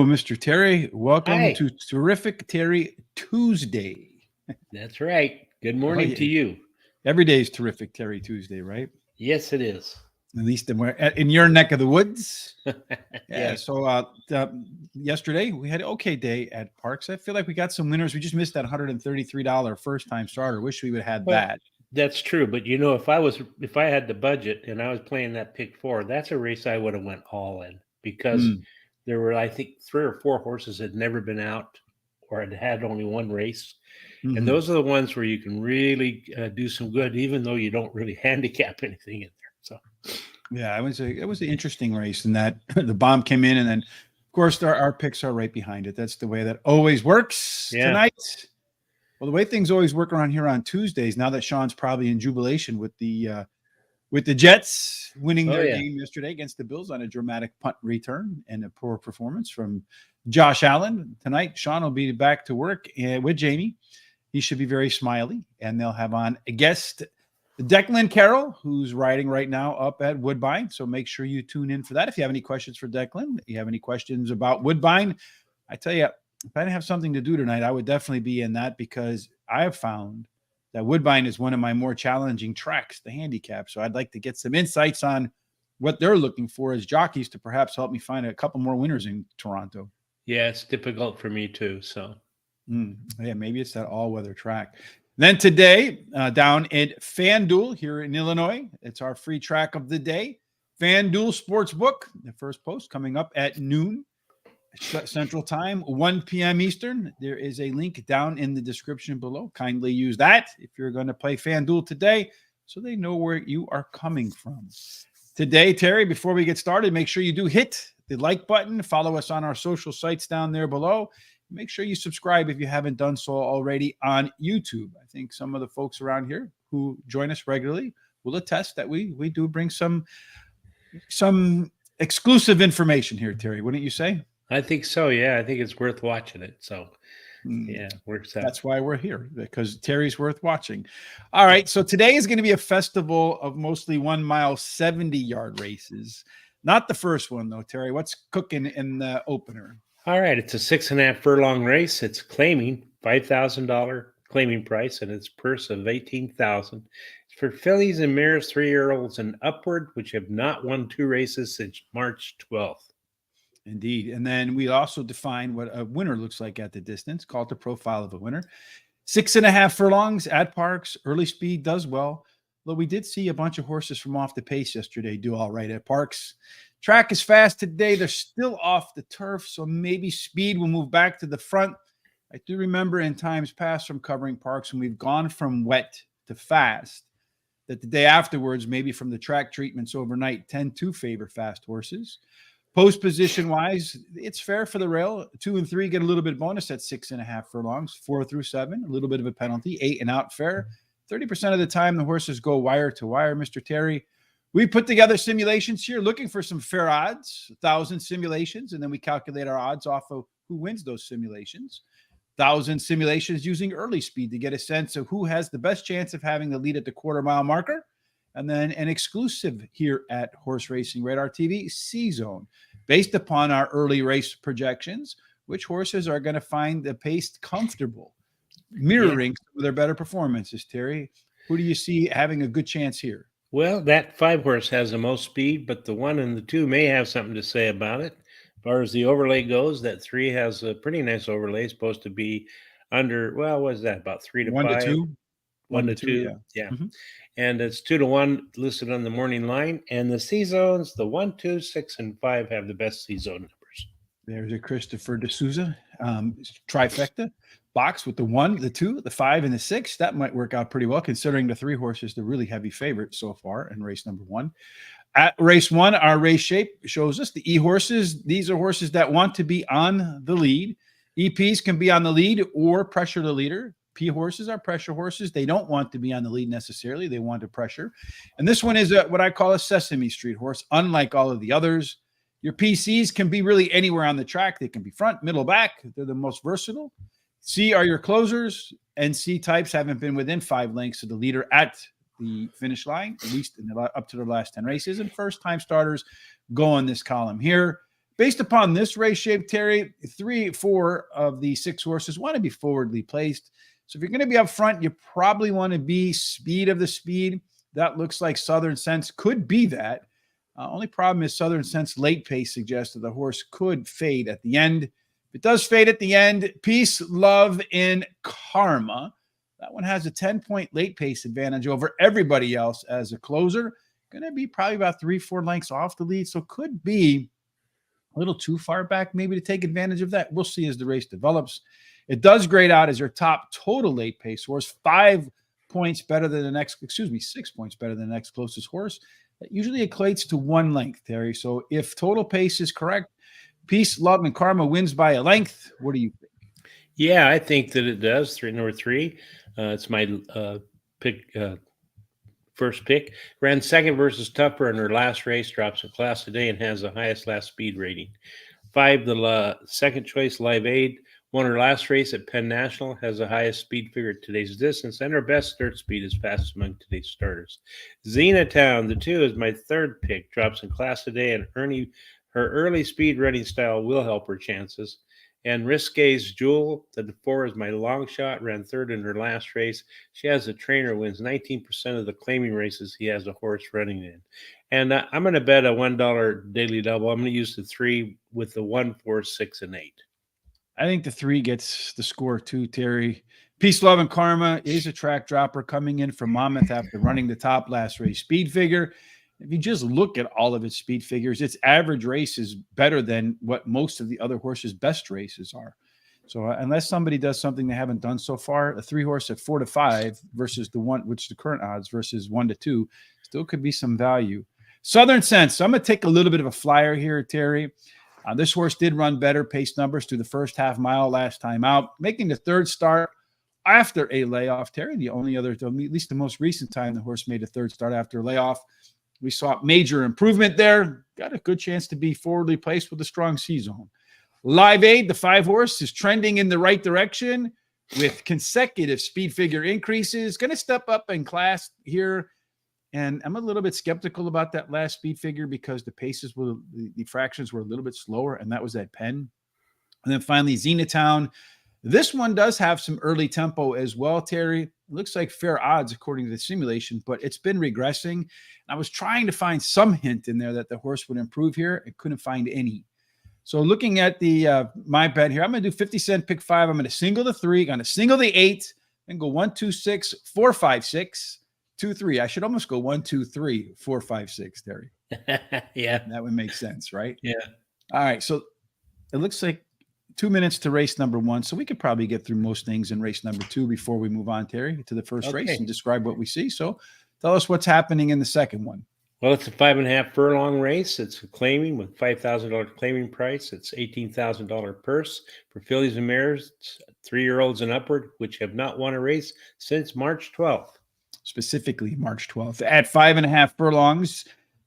Mr. Terry. Welcome Hi. to Terrific Terry Tuesday. That's right. Good Oh, morning yeah. to you. Every day is Terrific Terry Tuesday, right? Yes, it is. At least in your neck of the woods. Yeah. Yeah. So yesterday we had an okay day at Parx. I feel like we got some winners. We just missed that $133 first time starter. Wish we would have had Well, that. that's true. But if I had the budget and I was playing that pick four, that's a race I would have went all in because Mm, there were, I think, 3 or 4 horses had never been out or had only one race. And mhm. those are the ones where you can really do some good, even though you don't really handicap anything in there. So, Yeah, it was an interesting race in that the bomb came in, and then of course our picks are right behind it. That's the way that always works yeah. tonight. Well, the way things always work around here on Tuesdays, now that Sean's probably in jubilation with the Jets winning Oh, their yeah. game yesterday against the Bills on a dramatic punt return and a poor performance from Josh Allen. Tonight, Sean will be back to work with Jamie. He should be very smiley, and they'll have on a guest, Declan Carroll, who's riding right now up at Woodbine. So make sure you tune in for that. If you have any questions for Declan, if you have any questions about Woodbine, I tell you, if I didn't have something to do tonight, I would definitely be in that because I have found that Woodbine is one of my more challenging tracks to handicap. So I'd like to get some insights on what they're looking for as jockeys to perhaps help me find a couple more winners in Toronto. Yeah, it's difficult for me too. So, Yeah, maybe it's that all-weather track. Then today, down at FanDuel here in Illinois, it's our free track of the day. FanDuel Sportsbook, the first post coming up at noon Central Time, 1 p.m. Eastern. There is a link down in the description below. Kindly use that if you're going to play FanDuel today so they know where you are coming from. Today, Terry, before we get started, make sure you do hit the like button. Follow us on our social sites down there below. Make sure you subscribe if you haven't done so already on YouTube. I think some of the folks around here who join us regularly will attest that we do bring some exclusive information here, Terry. Wouldn't you say? I think so. Yeah, I think it's worth watching it. So, yeah, works out. That's why we're here, because Terry's worth watching. All right. So today is going to be a festival of mostly 1 mile, 70-yard races. Not the first one, though, Terry. What's cooking in the opener? All right, it's a 6.5 furlong race. It's claiming $5,000 claiming price, and its purse of $18,000. It's for fillies and mares, 3-year-olds and upward, which have not won 2 races since March 12th. Indeed. And then we also define what a winner looks like at the distance, called the profile of a winner. 6.5 furlongs at Parx. Early speed does well. Though we did see a bunch of horses from off the pace yesterday do all right at Parx. Track is fast today. They're still off the turf, so maybe speed will move back to the front. I do remember in times past from covering Parx when we've gone from wet to fast, that the day afterwards, maybe from the track treatments overnight, tend to favor fast horses. Post position wise, it's fair for the rail. 2 and 3 get a little bit bonus at 6.5 furlongs. 4 through 7, a little bit of a penalty. 8 and out fair. 30% of the time, the horses go wire to wire, Mr. Terry. We put together simulations here looking for some fair odds, 1,000 simulations, and then we calculate our odds off of who wins those simulations. 1,000 simulations using early speed to get a sense of who has the best chance of having the lead at the quarter-mile marker. And then an exclusive here at Horse Racing Radar TV, C-Zone, based upon our early race projections, which horses are going to find the pace comfortable, mirroring some of their better performances, Terry. Who do you see having a good chance here? Well, that 5 horse has the most speed, but the 1 and the 2 may have something to say about it. As far as the overlay goes, that 3 has a pretty nice overlay, supposed to be under, well, what is that, about 3 to 1 to 5? 2? 1 to 2, yeah. Mm-hmm. And it's 2 to 1 listed on the morning line. And the C zones, the 1, 2, 6, and 5 have the best C zone numbers. There's a Christopher D'Souza trifecta box with the 1, the 2, the 5, and the 6. That might work out pretty well, considering the 3 horses, the really heavy favorite so far in race number 1. At race 1, our race shape shows us the E horses. These are horses that want to be on the lead. EPs can be on the lead or pressure the leader. P horses are pressure horses. They don't want to be on the lead necessarily. They want to pressure. And this one is what I call a Sesame Street horse, unlike all of the others. Your PCs can be really anywhere on the track. They can be front, middle, back. They're the most versatile. C are your closers, and C types haven't been within 5 lengths of the leader at the finish line, at least up to the last 10 races. And first-time starters go on this column here. Based upon this race shape, Terry, 3, 4 of the 6 horses want to be forwardly placed. So if you're going to be up front, you probably want to be speed of the speed. That looks like Southern Sense could be that. Only problem is Southern Sense late pace suggests that the horse could fade at the end. If it does fade at the end, Peace, Love, and Karma. That one has a 10-point late pace advantage over everybody else as a closer. Going to be probably about 3, 4 lengths off the lead. So could be a little too far back maybe to take advantage of that. We'll see as the race develops. It does grade out as your top total late pace horse, 5 points better than the next, 6 points better than the next closest horse. That usually equates to 1 length, Terry. So if total pace is correct, Peace, Love, and Karma wins by a length. What do you think? Yeah, I think that it does. Number 3. It's my pick. First pick. Ran second versus Tupper in her last race, drops a class today, and has the highest last speed rating. 5, the second choice, Live Aid, won her last race at Penn National, has the highest speed figure at today's distance, and her best start speed is fastest among today's starters. Xenatown, the 2, is my third pick, drops in class today, and her early speed running style will help her chances. And Risque's Jewel, the 4, is my long shot, ran third in her last race. She has a trainer, wins 19% of the claiming races he has a horse running in. And I'm going to bet a $1 daily double. I'm going to use the 3 with the 1, 4, 6, and 8. I think the 3 gets the score too, Terry. Peace, Love, and Karma is a track dropper coming in from Monmouth after running the top last race speed figure. If you just look at all of its speed figures, its average race is better than what most of the other horses' best races are. So unless somebody does something they haven't done so far, a 3 horse at 4 to 5 versus the 1, which the current odds versus 1 to 2, still could be some value. Southern Sense. So I'm going to take a little bit of a flyer here, Terry. This horse did run better pace numbers through the first half mile last time out, making the third start after a layoff. Terry, the only other, at least the most recent time the horse made a third start after a layoff. We saw major improvement there. Got a good chance to be forwardly placed with a strong C-zone. Live Aid, the 5 horse, is trending in the right direction with consecutive speed figure increases. Going to step up in class here. And I'm a little bit skeptical about that last speed figure because the paces were, the fractions were a little bit slower, and that was at Penn. And then finally, Xenatown. This one does have some early tempo as well, Terry. It looks like fair odds according to the simulation, but it's been regressing. I was trying to find some hint in there that the horse would improve here. I couldn't find any. So looking at the my bet here, I'm going to do 50 cent pick 5. I'm going to single the 3, going to single the 8, then go 1, 2, 6, 4, 5, 6, 2, 3. I should almost go 1, 2, 3, 4, 5, 6, Terry. Yeah. That would make sense, right? Yeah. All right. So it looks like 2 minutes to race number 1. So we could probably get through most things in race number 2 before we move on, Terry, to the first race and describe what we see. So tell us what's happening in the second one. Well, it's a 5.5 furlong race. It's a claiming with $5,000 claiming price. It's $18,000 purse for fillies and mares, 3-year-olds and upward, which have not won a race since March 12th. Specifically March 12th. At 5.5 furlongs,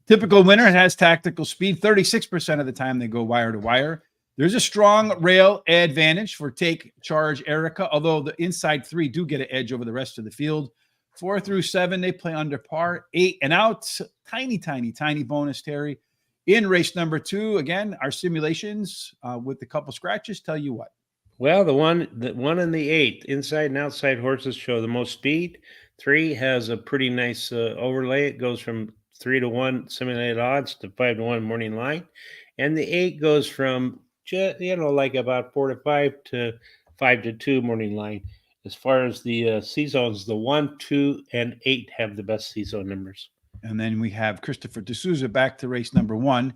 typical winner has tactical speed. 36% of the time they go wire to wire. There's a strong rail advantage for Take Charge Erica, although the inside 3 do get an edge over the rest of the field. 4 through 7, they play under par. 8 and out, tiny bonus, Terry. In race number 2, again, our simulations with the couple scratches tell you what. Well, the 1 and the 8, inside and outside horses show the most speed. 3 has a pretty nice overlay. It goes from 3 to 1 simulated odds to 5 to 1 morning line. And the 8 goes from like about 4 to 5 to 5 to 2 morning line. As far as the C-zones, the 1, 2, and 8 have the best C-zone numbers. And then we have Christopher D'Souza back to race number 1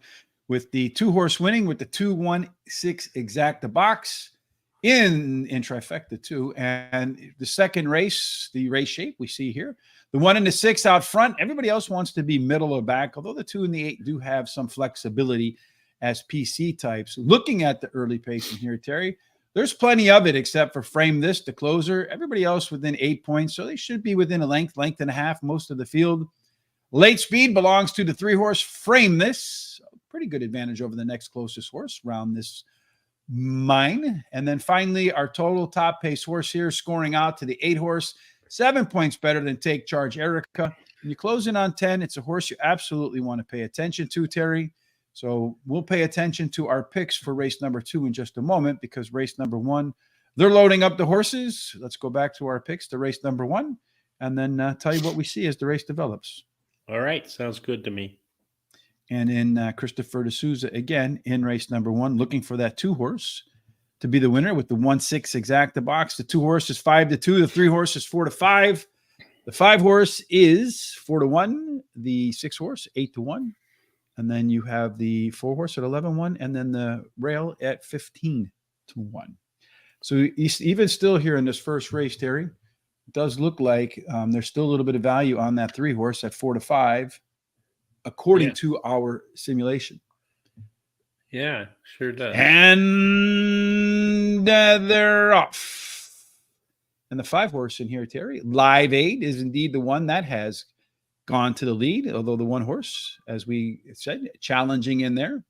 with the 2 horse winning with the 2, 1, 6 exacta box in trifecta 2. And the second race, the race shape we see here, the 1 and the 6 out front. Everybody else wants to be middle or back, although the 2 and the 8 do have some flexibility as PC types. Looking at the early pacing here, Terry, there's plenty of it except for Frame This, the closer. Everybody else within 8 points, so they should be within a length and a half, most of the field. Late speed belongs to the 3 horse Frame This. Pretty good advantage over the next closest horse, Round This Mine. And then finally, our total top pace horse here, scoring out to the 8 horse, 7 points better than Take Charge Erica. When you close in on 10, it's a horse you absolutely want to pay attention to, Terry. So we'll pay attention to our picks for race number 2 in just a moment, because race number 1, they're loading up the horses. Let's go back to our picks to race number 1 and then tell you what we see as the race develops. All right. Sounds good to me. And in Christopher D'Souza, again, in race number 1, looking for that 2 horse to be the winner with the 1-6 exacta box. The 2 horse is 5-2. The 3 horse is 4-5. The 5 horse is 4-1. The 6 horse, 8-1. And then you have the 4 horse at 11-1. And then the rail at 15-1. So even still here in this first race, Terry, it does look like there's still a little bit of value on that 3 horse at 4-5, according to our simulation. Yeah, sure does. And they're off. And the 5 horse in here, Terry, Live Aid, is indeed the one that has gone to the lead, although the 1 horse, as we said, challenging in there.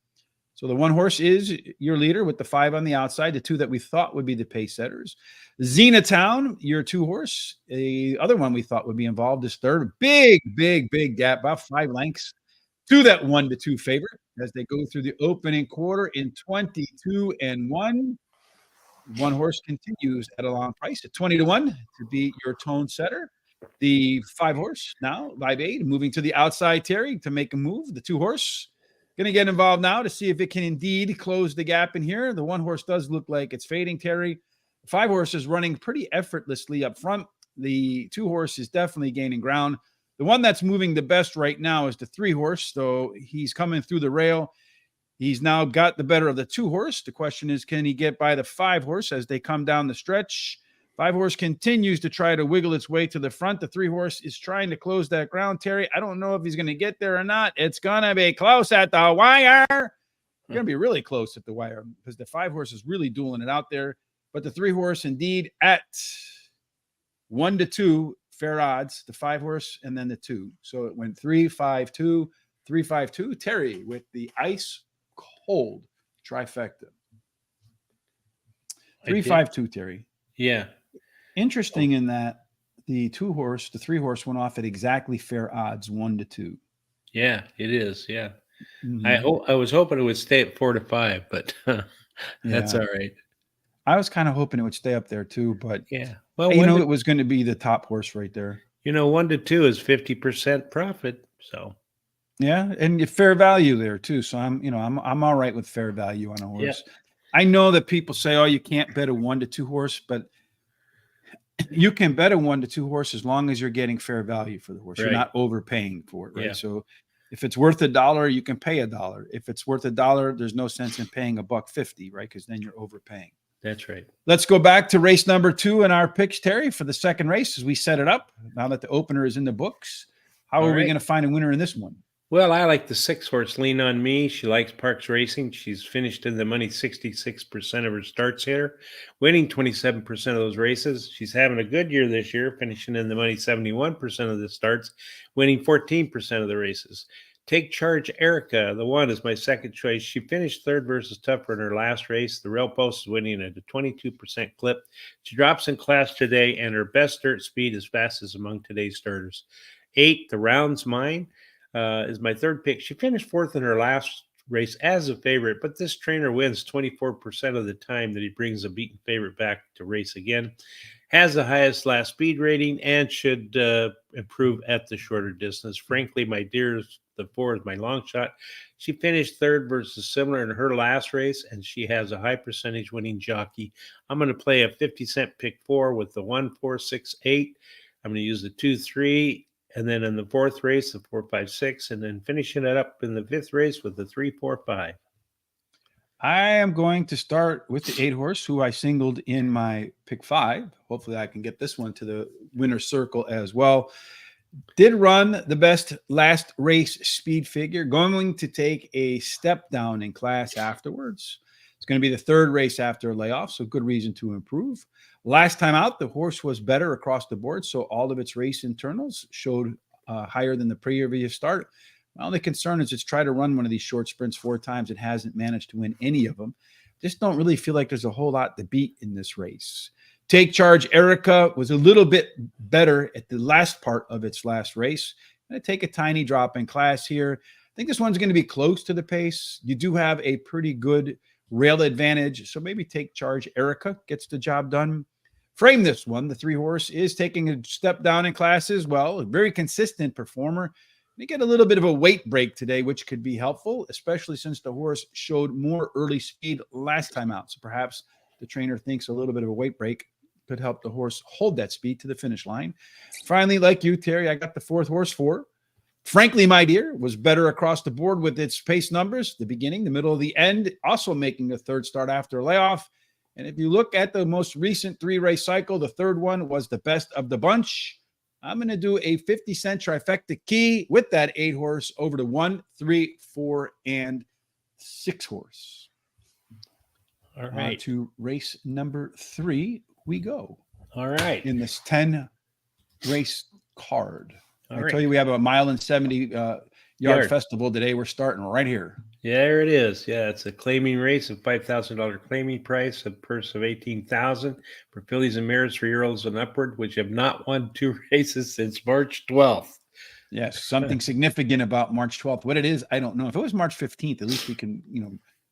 So the 1 horse is your leader with the 5 on the outside, the 2 that we thought would be the pace setters. Zenatown, your 2 horse. The other one we thought would be involved is third. Big gap, about 5 lengths to that 1-2 favorite as they go through the opening quarter in 22-1. 1 horse continues at a long price at 20-1 to be your tone setter. The 5 horse now, Live Aid, moving to the outside, Terry, to make a move. The 2 horse going to get involved now to see if it can indeed close the gap in here. The 1 horse does look like it's fading, Terry. The 5 horse is running pretty effortlessly up front. The 2 horse is definitely gaining ground. The one that's moving the best right now is the 3 horse. So he's coming through the rail. He's now got the better of the 2 horse. The question is, can he get by the 5 horse as they come down the stretch? 5 horse continues to try to wiggle its way to the front. The 3 horse is trying to close that ground, Terry. I don't know if he's going to get there or not. It's going to be close at the wire. It's going to be really close at the wire because the 5 horse is really dueling it out there. But the 3 horse indeed at 1-2 fair odds, the 5 horse and then the 2. So it went 3-5-2, 3-5-2. Terry with the ice cold trifecta. 3-5-2, Terry. Yeah. Interesting in that the 2 horse, the 3 horse went off at exactly fair odds, 1-2. Yeah, it is. Yeah. Mm-hmm. I was hoping it would stay at 4-5, but that's all right. I was kind of hoping it would stay up there too, but yeah. Well, it was going to be the top horse right there. 1-2 is 50% profit. So yeah, and fair value there too. So I'm all right with fair value on a horse. Yeah. I know that people say, "Oh, you can't bet a 1-2 horse," but you can bet a 1-2 horse as long as you're getting fair value for the horse. Right. You're not overpaying for it, right? Yeah. So if it's worth $1, you can pay $1. If it's worth $1, there's no sense in paying $1.50, right? Because then you're overpaying. That's right. Let's go back to race number 2 in our picks, Terry, for the second race as we set it up. Now that the opener is in the books, how are we going to find a winner in this one? Well, I like the 6 horse, Lean on Me. She likes Parx Racing. She's finished in the money 66% of her starts here, winning 27% of those races. She's having a good year this year, finishing in the money 71% of the starts, winning 14% of the races. Take Charge Erica, the 1, is my second choice. She finished third versus Tougher in her last race. The rail post is winning at a 22% clip. She drops in class today, and her best dirt speed is fastest among today's starters. 8, The Round's Mine, is my third pick. She finished 4th in her last race as a favorite, but this trainer wins 24% of the time that he brings a beaten favorite back to race again. Has the highest last speed rating and should improve at the shorter distance. Frankly, my dearest, the 4 is my long shot. She finished third versus similar in her last race, and she has a high percentage winning jockey. I'm going to play a 50-cent pick 4 with the 1, 4, 6, 8. I'm going to use the 2, 3. And then in the 4th race, the 4, 5, 6, and then finishing it up in the 5th race with the 3, 4, 5. I am going to start with the 8 horse, who I singled in my pick 5. Hopefully I can get this one to the winner's circle as well. Did run the best last race speed figure, going to take a step down in class afterwards. It's going to be the 3rd race after a layoff, so good reason to improve. Last time out, the horse was better across the board, so all of its race internals showed higher than the previous start. My only concern is it's tried to run one of these short sprints 4 times and hasn't managed to win any of them. Just don't really feel like there's a whole lot to beat in this race. Take Charge Erica was a little bit better at the last part of its last race. I'm going to take a tiny drop in class here. think this one's going to be close to the pace. You do have a pretty good rail advantage, so maybe take charge. Erica gets the job done. Frame this one. The 3-horse is taking a step down in class as well. A very consistent performer. They get a little bit of a weight break today, which could be helpful, especially since the horse showed more early speed last time out. So perhaps the trainer thinks a little bit of a weight break could help the horse hold that speed to the finish line. Finally, like you, Terry, I got the 4th horse 4. Frankly, my dear, was better across the board with its pace numbers, the beginning, the middle, the end, also making a 3rd start after a layoff. And if you look at the most recent 3-race cycle, the 3rd one was the best of the bunch. I'm going to do a 50-cent trifecta key with that 8-horse over to 1, 3, 4, and 6-horse. All right. To race number 3 we go. All right. In this 10-race card. All I right. tell you, we have a 1.70 yard festival today. We're starting right here. Yeah, there it is. Yeah, it's a claiming race of $5,000 claiming price, a purse of $18,000 for fillies and mares, 3-year-olds and upward, which have not won 2 races since March 12th. Yes, something significant about March 12th. What it is, I don't know. If it was March 15th, at least we can,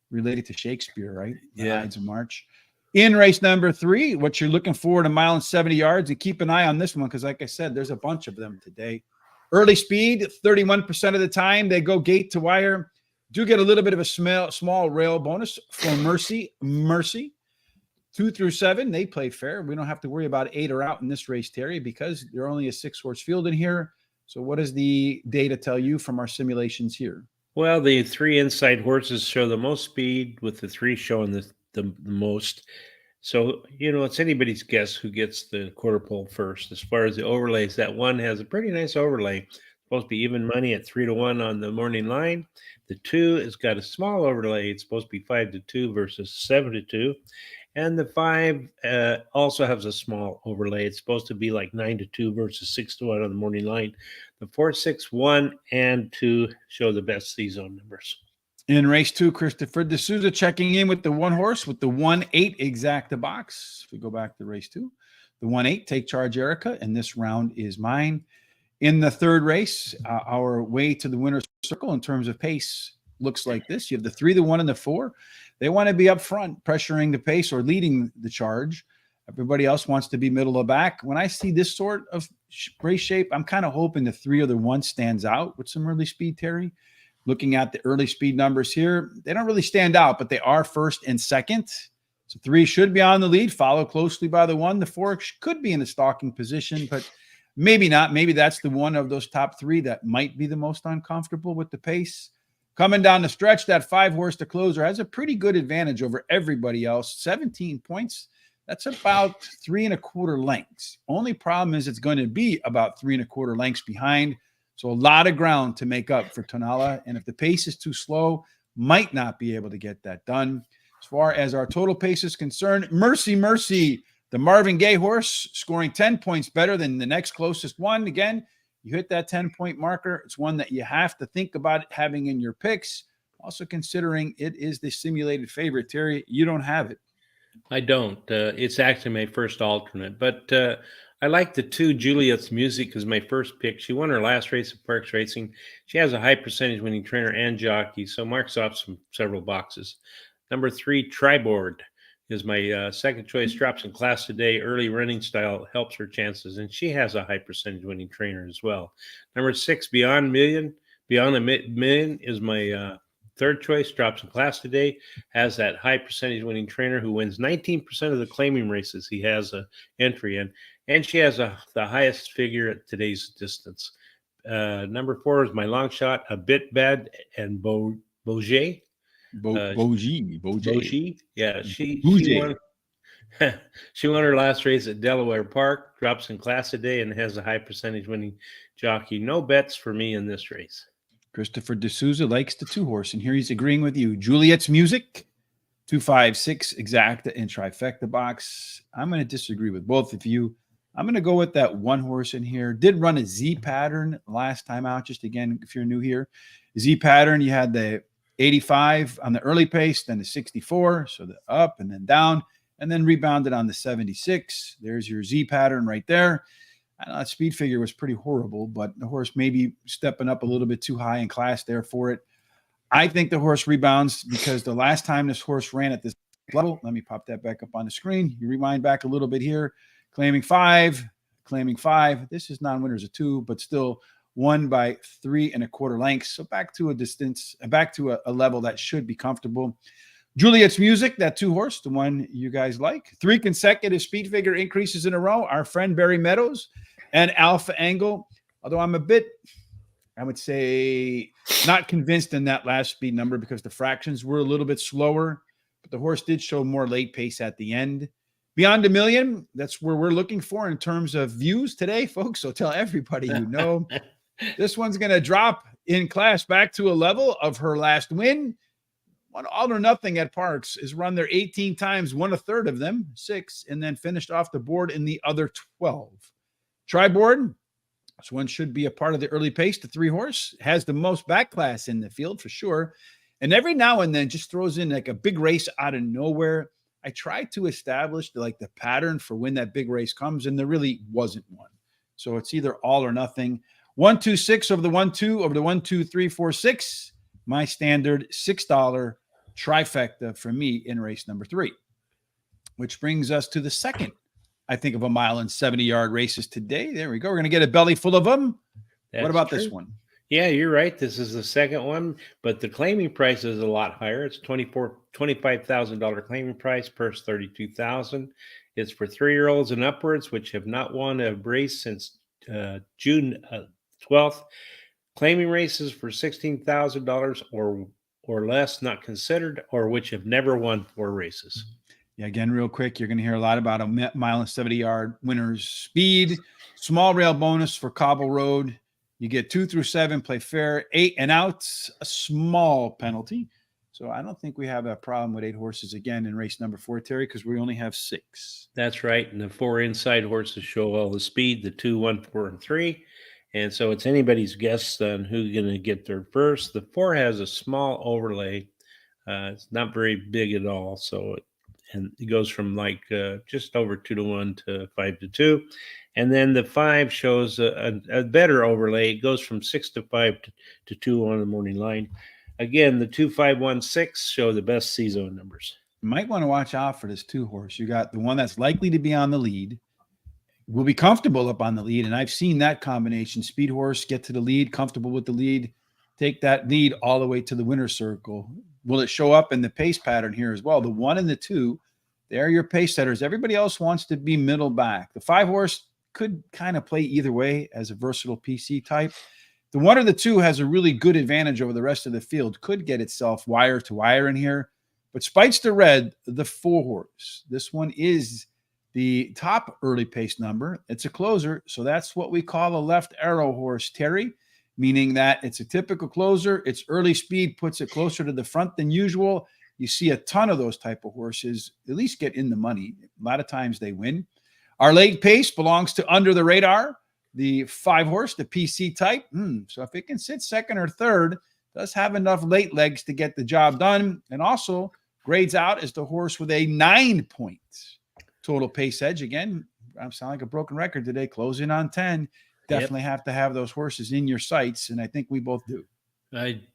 relate it to Shakespeare, right? The Ides of March. In race number 3, what you're looking for at 1.70 yards, and keep an eye on this one because, like I said, there's a bunch of them today. Early speed, 31% of the time they go gate to wire. Do get a little bit of a small rail bonus for Mercy. 2 through 7, they play fair. We don't have to worry about 8 or out in this race, Terry, because they're only a 6-horse field in here. So what does the data tell you from our simulations here? Well, the 3 inside horses show the most speed, with the 3 showing the most. So, it's anybody's guess who gets the quarter pole first. As far as the overlays, that 1 has a pretty nice overlay. Supposed to be even money at 3-1 on the morning line. The 2 has got a small overlay. It's supposed to be 5-2 versus 7-2. And the 5 also has a small overlay. It's supposed to be like 9-2 versus 6-1 on the morning line. The 4, 6, 1, and 2 show the best C-zone numbers. In race 2, Christopher D'Souza checking in with the 1-horse with the 1-8 exacta box. If we go back to race 2, the 1-8, take charge, Erica, and this round is mine. In the 3rd race, our way to the winner's circle in terms of pace looks like this. You have the 3, the 1, and the 4. They want to be up front, pressuring the pace or leading the charge. Everybody else wants to be middle of back. When I see this sort of race shape, I'm kind of hoping the 3 or the 1 stands out with some early speed, Terry. Looking at the early speed numbers here, they don't really stand out, but they are 1st and 2nd. So 3 should be on the lead, followed closely by the 1. The 4 could be in the stalking position, but maybe not. Maybe that's the one of those top 3 that might be the most uncomfortable with the pace. Coming down the stretch, that 5-horse, the closer, has a pretty good advantage over everybody else. 17 points. That's about 3 1/4 lengths. Only problem is it's going to be about 3 1/4 lengths behind. So a lot of ground to make up for Tonala. And if the pace is too slow, might not be able to get that done. As far as our total pace is concerned, Mercy, the Marvin Gaye horse, scoring 10 points better than the next closest one. Again, you hit that 10-point marker. It's one that you have to think about having in your picks. Also considering it is the simulated favorite. Terry, you don't have it. I don't. It's actually my first alternate. But I like the 2, Juliet's Music, as my first pick. She won her last race at Parx Racing. She has a high percentage winning trainer and jockey, so marks off several boxes. Number 3, Triboard, is my second choice. Drops in class today. Early running style helps her chances, and she has a high percentage winning trainer as well. Number 6, Beyond a Million is my 3rd choice. Drops in class today. Has that high percentage winning trainer who wins 19% of the claiming races he has a entry in, and she has the highest figure at today's distance. Number 4 is my long shot, A Bit Bad and Bourget. Bogie. Yeah, she won. She won her last race at Delaware Park. Drops in class today and has a high percentage winning jockey. No bets for me in this race. Christopher D'Souza likes the 2-horse, and here he's agreeing with you. Juliet's Music, 2, 5, 6 exacta and trifecta box. I'm going to disagree with both of you. I'm going to go with that 1-horse in here. Did run a Z pattern last time out. Just again, if you're new here, Z pattern, you had the 85 on the early pace, then the 64, so the up and then down, and then rebounded on the 76. There's your Z pattern right there. I don't know, that speed figure was pretty horrible, but the horse maybe stepping up a little bit too high in class there for it. I think the horse rebounds because the last time this horse ran at this level, let me pop that back up on the screen. You rewind back a little bit here, claiming five. This is non-winners of 2, but still won by 3 1/4 lengths. So back to a distance, back to a level that should be comfortable. Juliet's Music, that 2 horse, the one you guys like. 3 consecutive speed figure increases in a row. Our friend Barry Meadows and Alpha Angle. Although I'm a bit, I would say, not convinced in that last speed number because the fractions were a little bit slower, but the horse did show more late pace at the end. Beyond a Million, that's where we're looking for in terms of views today, folks. So tell everybody you know. This one's going to drop in class back to a level of her last win. Won All or Nothing at Parx is run there 18 times, won a third of them, 6, and then finished off the board in the other 12. Tri-board, this one should be a part of the early pace. The 3 horse has the most back class in the field for sure. And every now and then just throws in like a big race out of nowhere. I tried to establish the pattern for when that big race comes, and there really wasn't one. So it's either all or nothing. 1, 2, 6 over the 1, 2 over the 1, 2, 3, 4, 6. My standard $6 trifecta for me in race number 3, which brings us to the second, I think, of a 1.70-mile races today. There we go. We're going to get a belly full of them. What about this one? Yeah, you're right. This is the second one, but the claiming price is a lot higher. It's $25,000 claiming price, purse $32,000. It's for 3-year-olds and upwards, which have not won a race since June 12th. Claiming races for $16,000 or less, not considered, or which have never won 4 races. Yeah, again, real quick, you're going to hear a lot about a 1.70-mile winner's speed. Small rail bonus for Cobble Road. You get 2 through 7, play fair, 8 and outs, a small penalty. So I don't think we have a problem with 8 horses again in race number 4, Terry, because we only have 6. That's right. And the 4 inside horses show all the speed, the 2, 1, 4, and 3. And so it's anybody's guess on who's going to get there first. The 4 has a small overlay. It's not very big at all. So it goes from just over 2 to 1 to 5 to 2. And then the 5 shows a better overlay. It goes from 6 to 5 to 2 on the morning line. Again, the 2, 5, 1, 6 show the best C-zone numbers. You might want to watch out for this 2 horse. You got the one that's likely to be on the lead, will be comfortable up on the lead. And I've seen that combination. Speed horse, get to the lead, comfortable with the lead, take that lead all the way to the winner's circle. Will it show up in the pace pattern here as well? The 1 and the 2, they're your pace setters. Everybody else wants to be middle back. The 5 horse could kind of play either way as a versatile PC type. The 1 or the 2 has a really good advantage over the rest of the field, could get itself wire to wire in here. But Spites the Red, the 4 horse. This one is the top early pace number. It's a closer, so that's what we call a left arrow horse, Terry, meaning that it's a typical closer. Its early speed puts it closer to the front than usual. You see a ton of those type of horses at least get in the money. A lot of times they win. Our late pace belongs to Under the Radar, the 5 horse, the PC type. So if it can sit second or third, does have enough late legs to get the job done, and also grades out as the horse with a 9 points total pace edge. Again, I sound like a broken record today, closing on 10. Definitely have to have those horses in your sights, and I think we both do.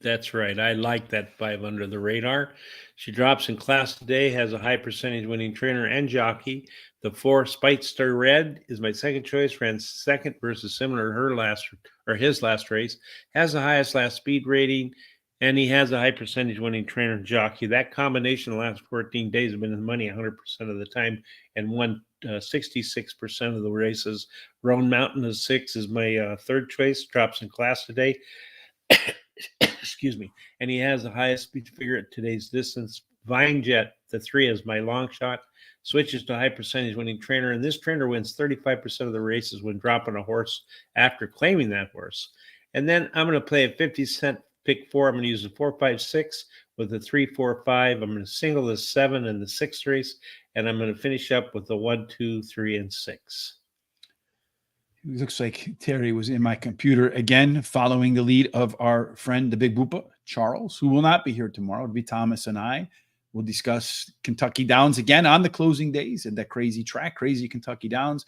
That's right. I like that 5 Under the Radar. She drops in class today, has a high percentage winning trainer and jockey. The 4 Spites the Red is my second choice, ran second versus similar to his last race, has the highest last speed rating, and he has a high percentage winning trainer and jockey. That combination the last 14 days have been in the money 100% of the time and won 66% of the races. Roan Mountain is 6 is my third choice, drops in class today. Excuse me. And he has the highest speed figure at today's distance. Vine Jet, the 3 is my long shot, switches to high percentage winning trainer. And this trainer wins 35% of the races when dropping a horse after claiming that horse. And then I'm going to play a 50-cent pick 4. I'm going to use a 4, 5, 6 with a 3, 4, 5. I'm going to single the 7 in the 6th race. And I'm going to finish up with the 1, 2, 3, and 6. It looks like Terry was in my computer again, following the lead of our friend, the Big Boopa, Charles, who will not be here tomorrow. It'll be Thomas and I. We'll discuss Kentucky Downs again on the closing days and that crazy track, crazy Kentucky Downs.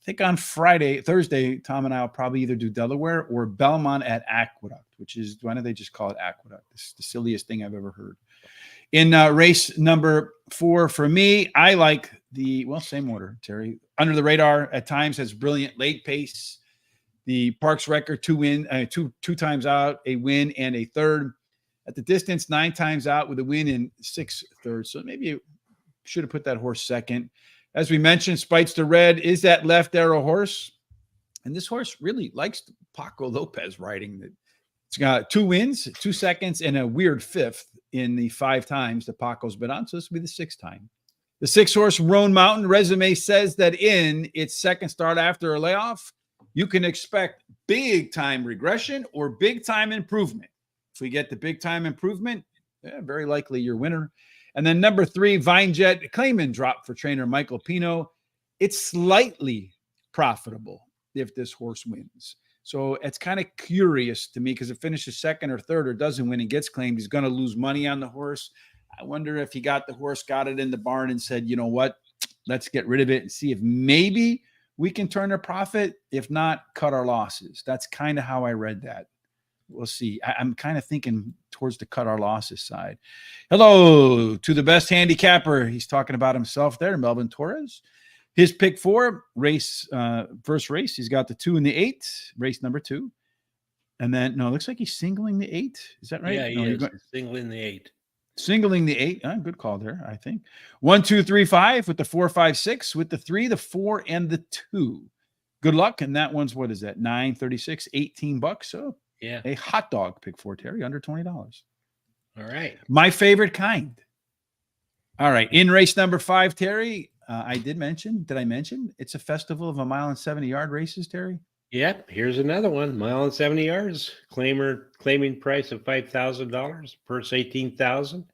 I think on Thursday, Tom and I will probably either do Delaware or Belmont at Aqueduct, which is, why don't they just call it Aqueduct? It's the silliest thing I've ever heard. In race number 4 for me, I like same order, Terry. Under the radar at times has brilliant late pace. The Parx record, two times out, a win and a third. At the distance, 9 times out with a win in 6 thirds. So maybe you should have put that horse second. As we mentioned, Spites the Red is that left arrow horse. And this horse really likes Paco Lopez riding. It's got 2 wins, 2 seconds, and a weird 5th in the 5 times that Paco's been on. So this will be the 6th time. The 6-horse Roan Mountain resume says that in its second start after a layoff, you can expect big time regression or big time improvement. If we get the big time improvement, very likely your winner. And then number 3, Vinejet Clayman drop for trainer Michael Pino. It's slightly profitable if this horse wins. So it's kind of curious to me because it finishes second or third or doesn't win and gets claimed, he's going to lose money on the horse. I wonder if he got the horse, got it in the barn and said, you know what, let's get rid of it and see if maybe we can turn a profit. If not, cut our losses. That's kind of how I read that. We'll see. I'm kind of thinking towards the cut our losses side. Hello to the best handicapper. He's talking about himself there, Melvin Torres. His pick 4 race, first race. He's got the 2 and the 8, race number 2. And then, no, it looks like he's singling the 8. Is that right? Yeah, no, he is singling the 8. Singling the 8. Good call there, I think. 1, 2, 3, 5 with the 4, 5, 6 with the 3, the 4, and the 2. Good luck. And that one's, what is that? 9, 36, $18. So yeah, a hot dog pick 4, Terry, under $20. All right. My favorite kind. All right. In race number 5, Terry, did I mention it's a festival of 1 mile and 70-yard races, Terry? Yep. Here's another one. 1 mile and 70 yards. Claiming price of $5,000. Purse $18,000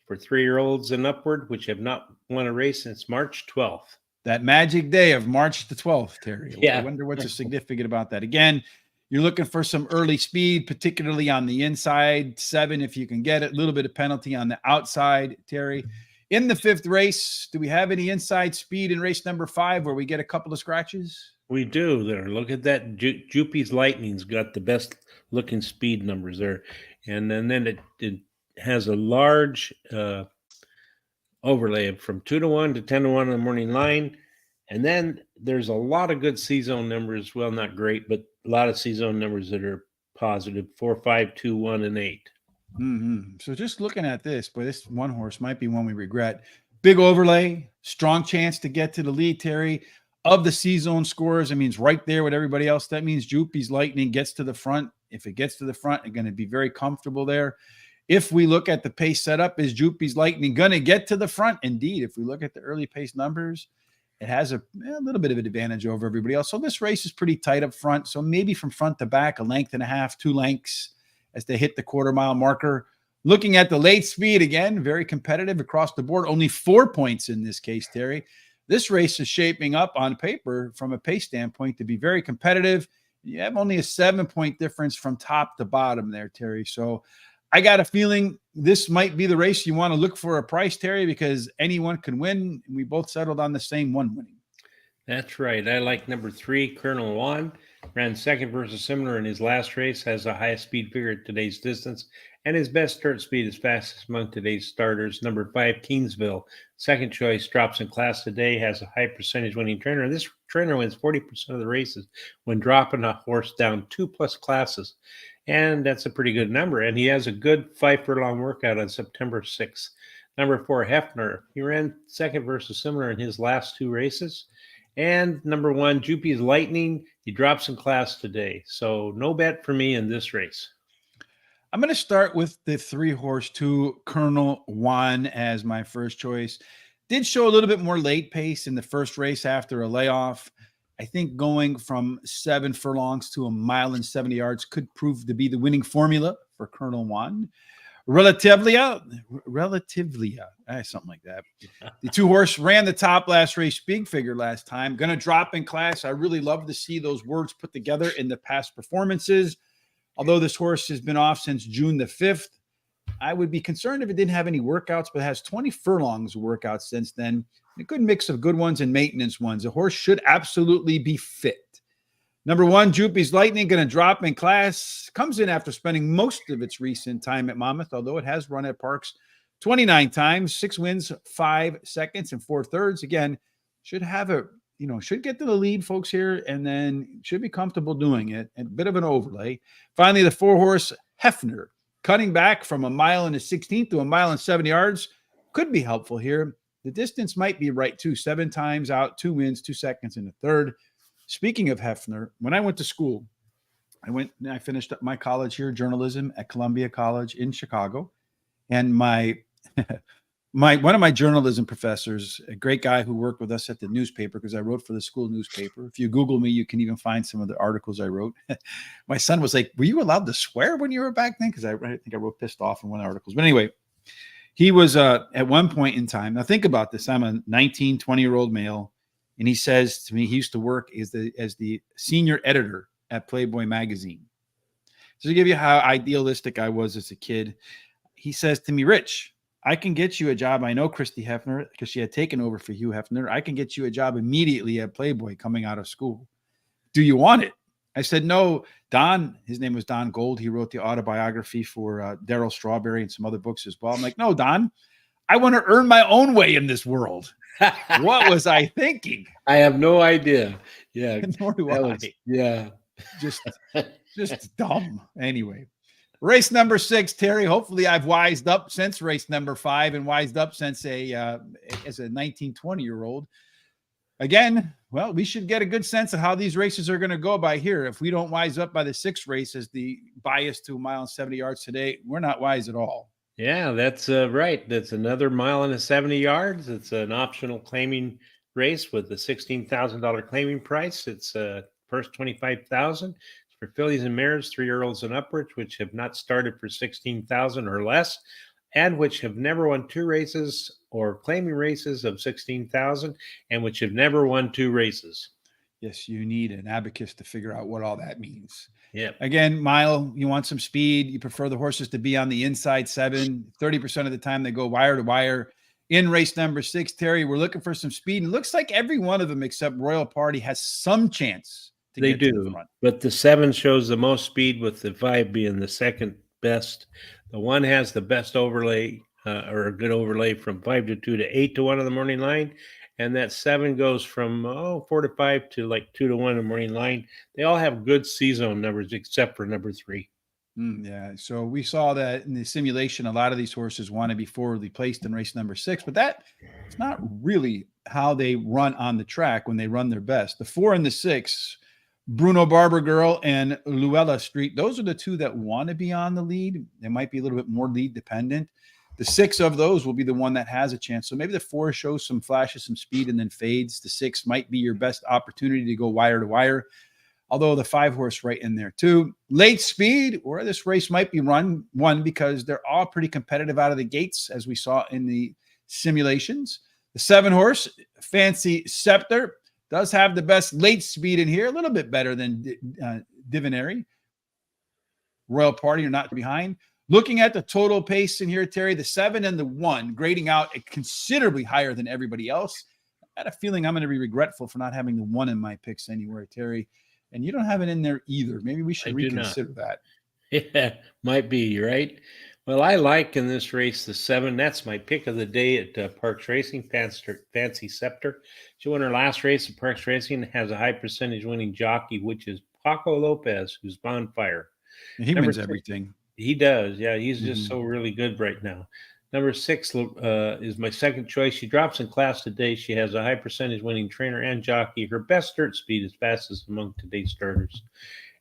for 3-year-olds and upward, which have not won a race since March 12th. That magic day of March the 12th, Terry. Yeah. I wonder what's so significant about that. Again, you're looking for some early speed, particularly on the inside. 7, if you can get it. A little bit of penalty on the outside, Terry. In the 5th race, do we have any inside speed in race number 5 where we get a couple of scratches? We do there. Look at that. Jupy's Lightning's got the best looking speed numbers there. And then it has a large overlay from 2-1 to 10-1 on the morning line. And then there's a lot of good C-zone numbers. Well, not great, but a lot of C-zone numbers that are positive. 4, 5, 2, 1, and 8. Mm-hmm. So just looking at this, boy, this one horse might be one we regret. Big overlay, strong chance to get to the lead, Terry. Of the C-zone scores, I mean, it's right there with everybody else. That means Jupy's Lightning gets to the front. If it gets to the front, it's going to be very comfortable there. If we look at the pace setup, is Jupy's Lightning going to get to the front? Indeed, if we look at the early pace numbers, it has a little bit of an advantage over everybody else. So this race is pretty tight up front. So maybe from front to back, 1.5 lengths, 2 lengths as they hit the quarter-mile marker. Looking at the late speed, again, very competitive across the board. Only 4 points in this case, Terry. This race is shaping up on paper from a pace standpoint to be very competitive. You have only a 7-point difference from top to bottom there, Terry. So I got a feeling this might be the race you want to look for a price, Terry, because anyone can win. We both settled on the same one winning. That's right. I like number 3, Colonel Juan. Ran second versus similar in his last race, has the highest speed figure at today's distance, and his best start speed is fastest among today's starters. Number 5, Kingsville, second choice, drops in class today, has a high percentage winning trainer. This trainer wins 40% of the races when dropping a horse down 2+ classes, and that's a pretty good number. And he has a good 5 furlong workout on September 6th. Number 4, Hefner, he ran second versus similar in his last 2 races. And number 1, Jupy's Lightning, he drops in class today. So no bet for me in this race. I'm going to start with the 3-horse 2, Colonel Juan, as my first choice. Did show a little bit more late pace in the first race after a layoff. I think going from 7 furlongs to 1 mile and 70 yards could prove to be the winning formula for Colonel Juan. Relatively, something like that. The 2-horse ran the top last race, big figure last time. Going to drop in class. I really love to see those words put together in the past performances. Although this horse has been off since June the 5th, I would be concerned if it didn't have any workouts, but has 20 furlongs of workouts since then. A good mix of good ones and maintenance ones. The horse should absolutely be fit. Number 1, Droopy's Lightning, going to drop in class. Comes in after spending most of its recent time at Monmouth, although it has run at Parx 29 times, 6 wins, 5 seconds, and 4 thirds. Again, should have should get to the lead, folks, here, and then should be comfortable doing it. A bit of an overlay. Finally, the 4-horse Hefner, cutting back from 1 mile and a 16th to 1 mile and 7 yards. Could be helpful here. The distance might be right, too. 7 times out, 2 wins, 2 seconds, and a third. Speaking of Hefner, when I went to school, I finished up my college here, journalism at Columbia College in Chicago. And one of my journalism professors, a great guy who worked with us at the newspaper, because I wrote for the school newspaper. If you Google me, you can even find some of the articles I wrote. My son was like, "Were you allowed to swear when you were back then?" Because I think I wrote pissed off in one of the articles. But anyway, he was at one point in time. Now think about this. I'm a 19, 20-year-old male. And he says to me, he used to work as the senior editor at Playboy magazine. So to give you how idealistic I was as a kid, he says to me, "Rich, I can get you a job. I know Christy Hefner because she had taken over for Hugh Hefner. I can get you a job immediately at Playboy coming out of school. Do you want it?" I said, "No, Don," his name was Don Gold. He wrote the autobiography for Darryl Strawberry and some other books as well. I'm like, "No, Don, I want to earn my own way in this world." What was I thinking? I have no idea. Yeah. Nor do I. Yeah. Just dumb. Anyway, race number 6, Terry. Hopefully I've wised up since race number 5 and wised up since as a 19, 20-year-old. Again, well, we should get a good sense of how these races are going to go by here. If we don't wise up by the 6th race as the bias to 1 mile and 70 yards today, we're not wise at all. Yeah, that's right. That's another 1 mile and 70 yards. It's an optional claiming race with the $16,000 claiming price. It's first 25,000. It's for fillies and mares, 3-year-olds and upwards, which have not started for 16,000 or less, and which have never won 2 races or claiming races of 16,000, and which have never won 2 races. Yes, you need an abacus to figure out what all that means. Yeah. Again, mile, you want some speed. You prefer the horses to be on the inside 7. 30% of the time they go wire to wire. In race number 6, Terry, we're looking for some speed. It looks like every one of them except Royal Party has some chance to get to the front. But the 7 shows the most speed, with the 5 being the second best. The 1 has the best overlay, or a good overlay, from 5 to 2 to 8 to 1 on the morning line. And that 7 goes from 4 to 5 to like 2 to 1 in the morning line. They all have good C-zone numbers except for number 3. Yeah. So we saw that in the simulation, a lot of these horses want to be forwardly placed in race number 6, but that's not really how they run on the track when they run their best. The 4 and the 6, Bruno Barber Girl and Luella Street, those are the 2 that want to be on the lead. They might be a little bit more lead dependent. The 6 of those will be the one that has a chance. So maybe the 4 shows some flashes, some speed, and then fades. The 6 might be your best opportunity to go wire to wire, although the 5-horse right in there too. Late speed, or this race might be won because they're all pretty competitive out of the gates, as we saw in the simulations. The 7-horse, Fancy Scepter, does have the best late speed in here, a little bit better than Divinary. Royal Party are not behind. Looking at the total pace in here, Terry, the 7 and the 1 grading out considerably higher than everybody else. I had a feeling I'm going to be regretful for not having the 1 in my picks anywhere, Terry. And you don't have it in there either. Maybe we should reconsider that. Yeah, might be. You're right. Well, I like in this race the 7. That's my pick of the day at Parx Racing, Fancy Scepter. She won her last race at Parx Racing and has a high percentage winning jockey, which is Paco Lopez, who's bonfire. And he wins everything. He does. Yeah, he's just so really good right now. Number 6 is my second choice. She drops in class today. She has a high percentage winning trainer and jockey. Her best dirt speed is fastest among today's starters.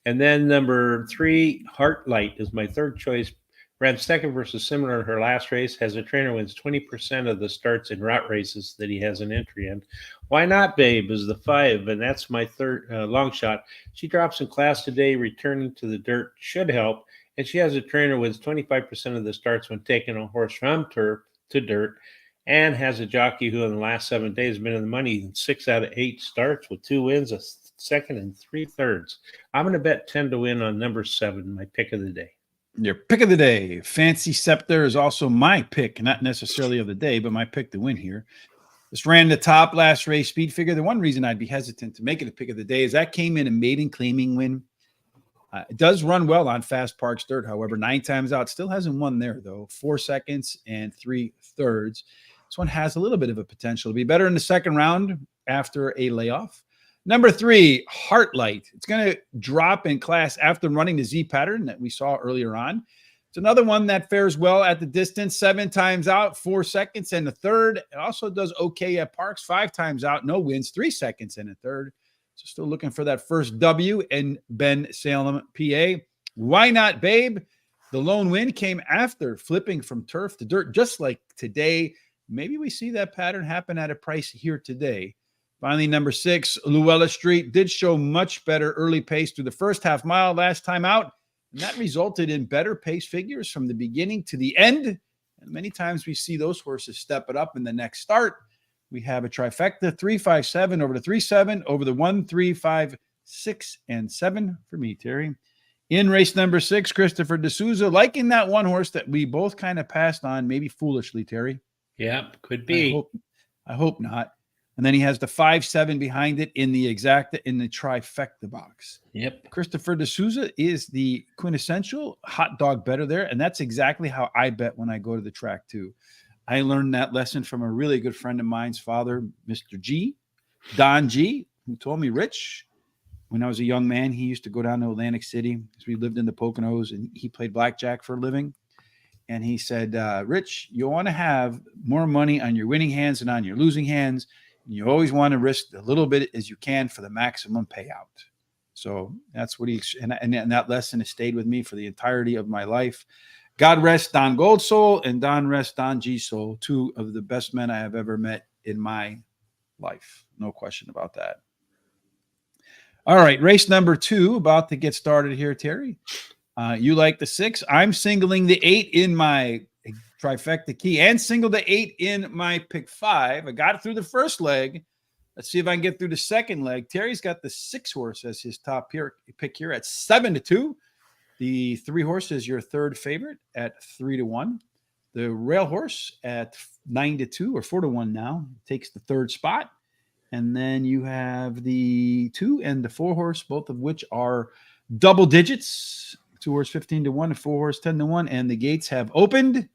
And then number 3, Heartlight, is my third choice. Ran second versus similar in her last race. Has a trainer wins 20% of the starts in route races that he has an entry in. Why Not Babe is the 5, and that's my third long shot. She drops in class today, returning to the dirt should help. And she has a trainer wins 25% of the starts when taking a horse from turf to dirt, and has a jockey who in the last 7 days has been in the money in 6 out of 8 starts with 2 wins, a second and 3 thirds. I'm going to bet 10 to win on number 7, my pick of the day. Your pick of the day, Fancy Scepter, is also my pick, not necessarily of the day, but my pick to win here. This ran the top last race speed figure. The one reason I'd be hesitant to make it a pick of the day is that came in a maiden claiming win. It does run well on fast Parx dirt. However, 9 times out, still hasn't won there, though. 4 seconds and 3/3. This one has a little bit of a potential to be better in the second round after a layoff. Number 3, Heartlight. It's going to drop in class after running the Z pattern that we saw earlier on. It's another one that fares well at the distance, 7 times out, 4 seconds and a third. It also does okay at Parx, 5 times out, no wins, 3 seconds and a third. So still looking for that first W in Ben Salem, PA. Why not, babe? The lone win came after flipping from turf to dirt, just like today. Maybe we see that pattern happen at a price here today. Finally, number 6, Luella Street did show much better early pace through the first half mile last time out. And that resulted in better pace figures from the beginning to the end. And many times we see those horses step it up in the next start. We have a trifecta, 3-5-7 over the 3-7 over the 1-3-5-6 and 7 for me, Terry. In race number 6, Christopher D'Souza, liking that one horse that we both kind of passed on, maybe foolishly, Terry. Yeah, could be. I hope not. And then he has the 5-7 behind it in the exacta in the trifecta box. Yep. Christopher D'Souza is the quintessential hot dog better there. And that's exactly how I bet when I go to the track too. I learned that lesson from a really good friend of mine's father, Mr. G, Don G, who told me, Rich, when I was a young man, he used to go down to Atlantic City because we lived in the Poconos and he played blackjack for a living. And he said, Rich, you want to have more money on your winning hands than on your losing hands. You always want to risk a little bit as you can for the maximum payout. So that's what and that lesson has stayed with me for the entirety of my life. God rest Don Goldsoul and Don rest Don G Soul, 2 of the best men I have ever met in my life. No question about that. All right, race number 2 about to get started here, Terry. You like the 6. I'm singling the 8 in my trifecta key and single the 8 in my pick 5. I got it through the first leg. Let's see if I can get through the second leg. Terry's got the 6 horse as his top pick here at 7-2. The 3 horse is your third favorite at 3-1. The rail horse at 9-2 or 4-1 now takes the third spot. And then you have the 2 and the 4 horse, both of which are double digits. 2 horse 15-1 and 4 horse 10-1. And the gates have opened.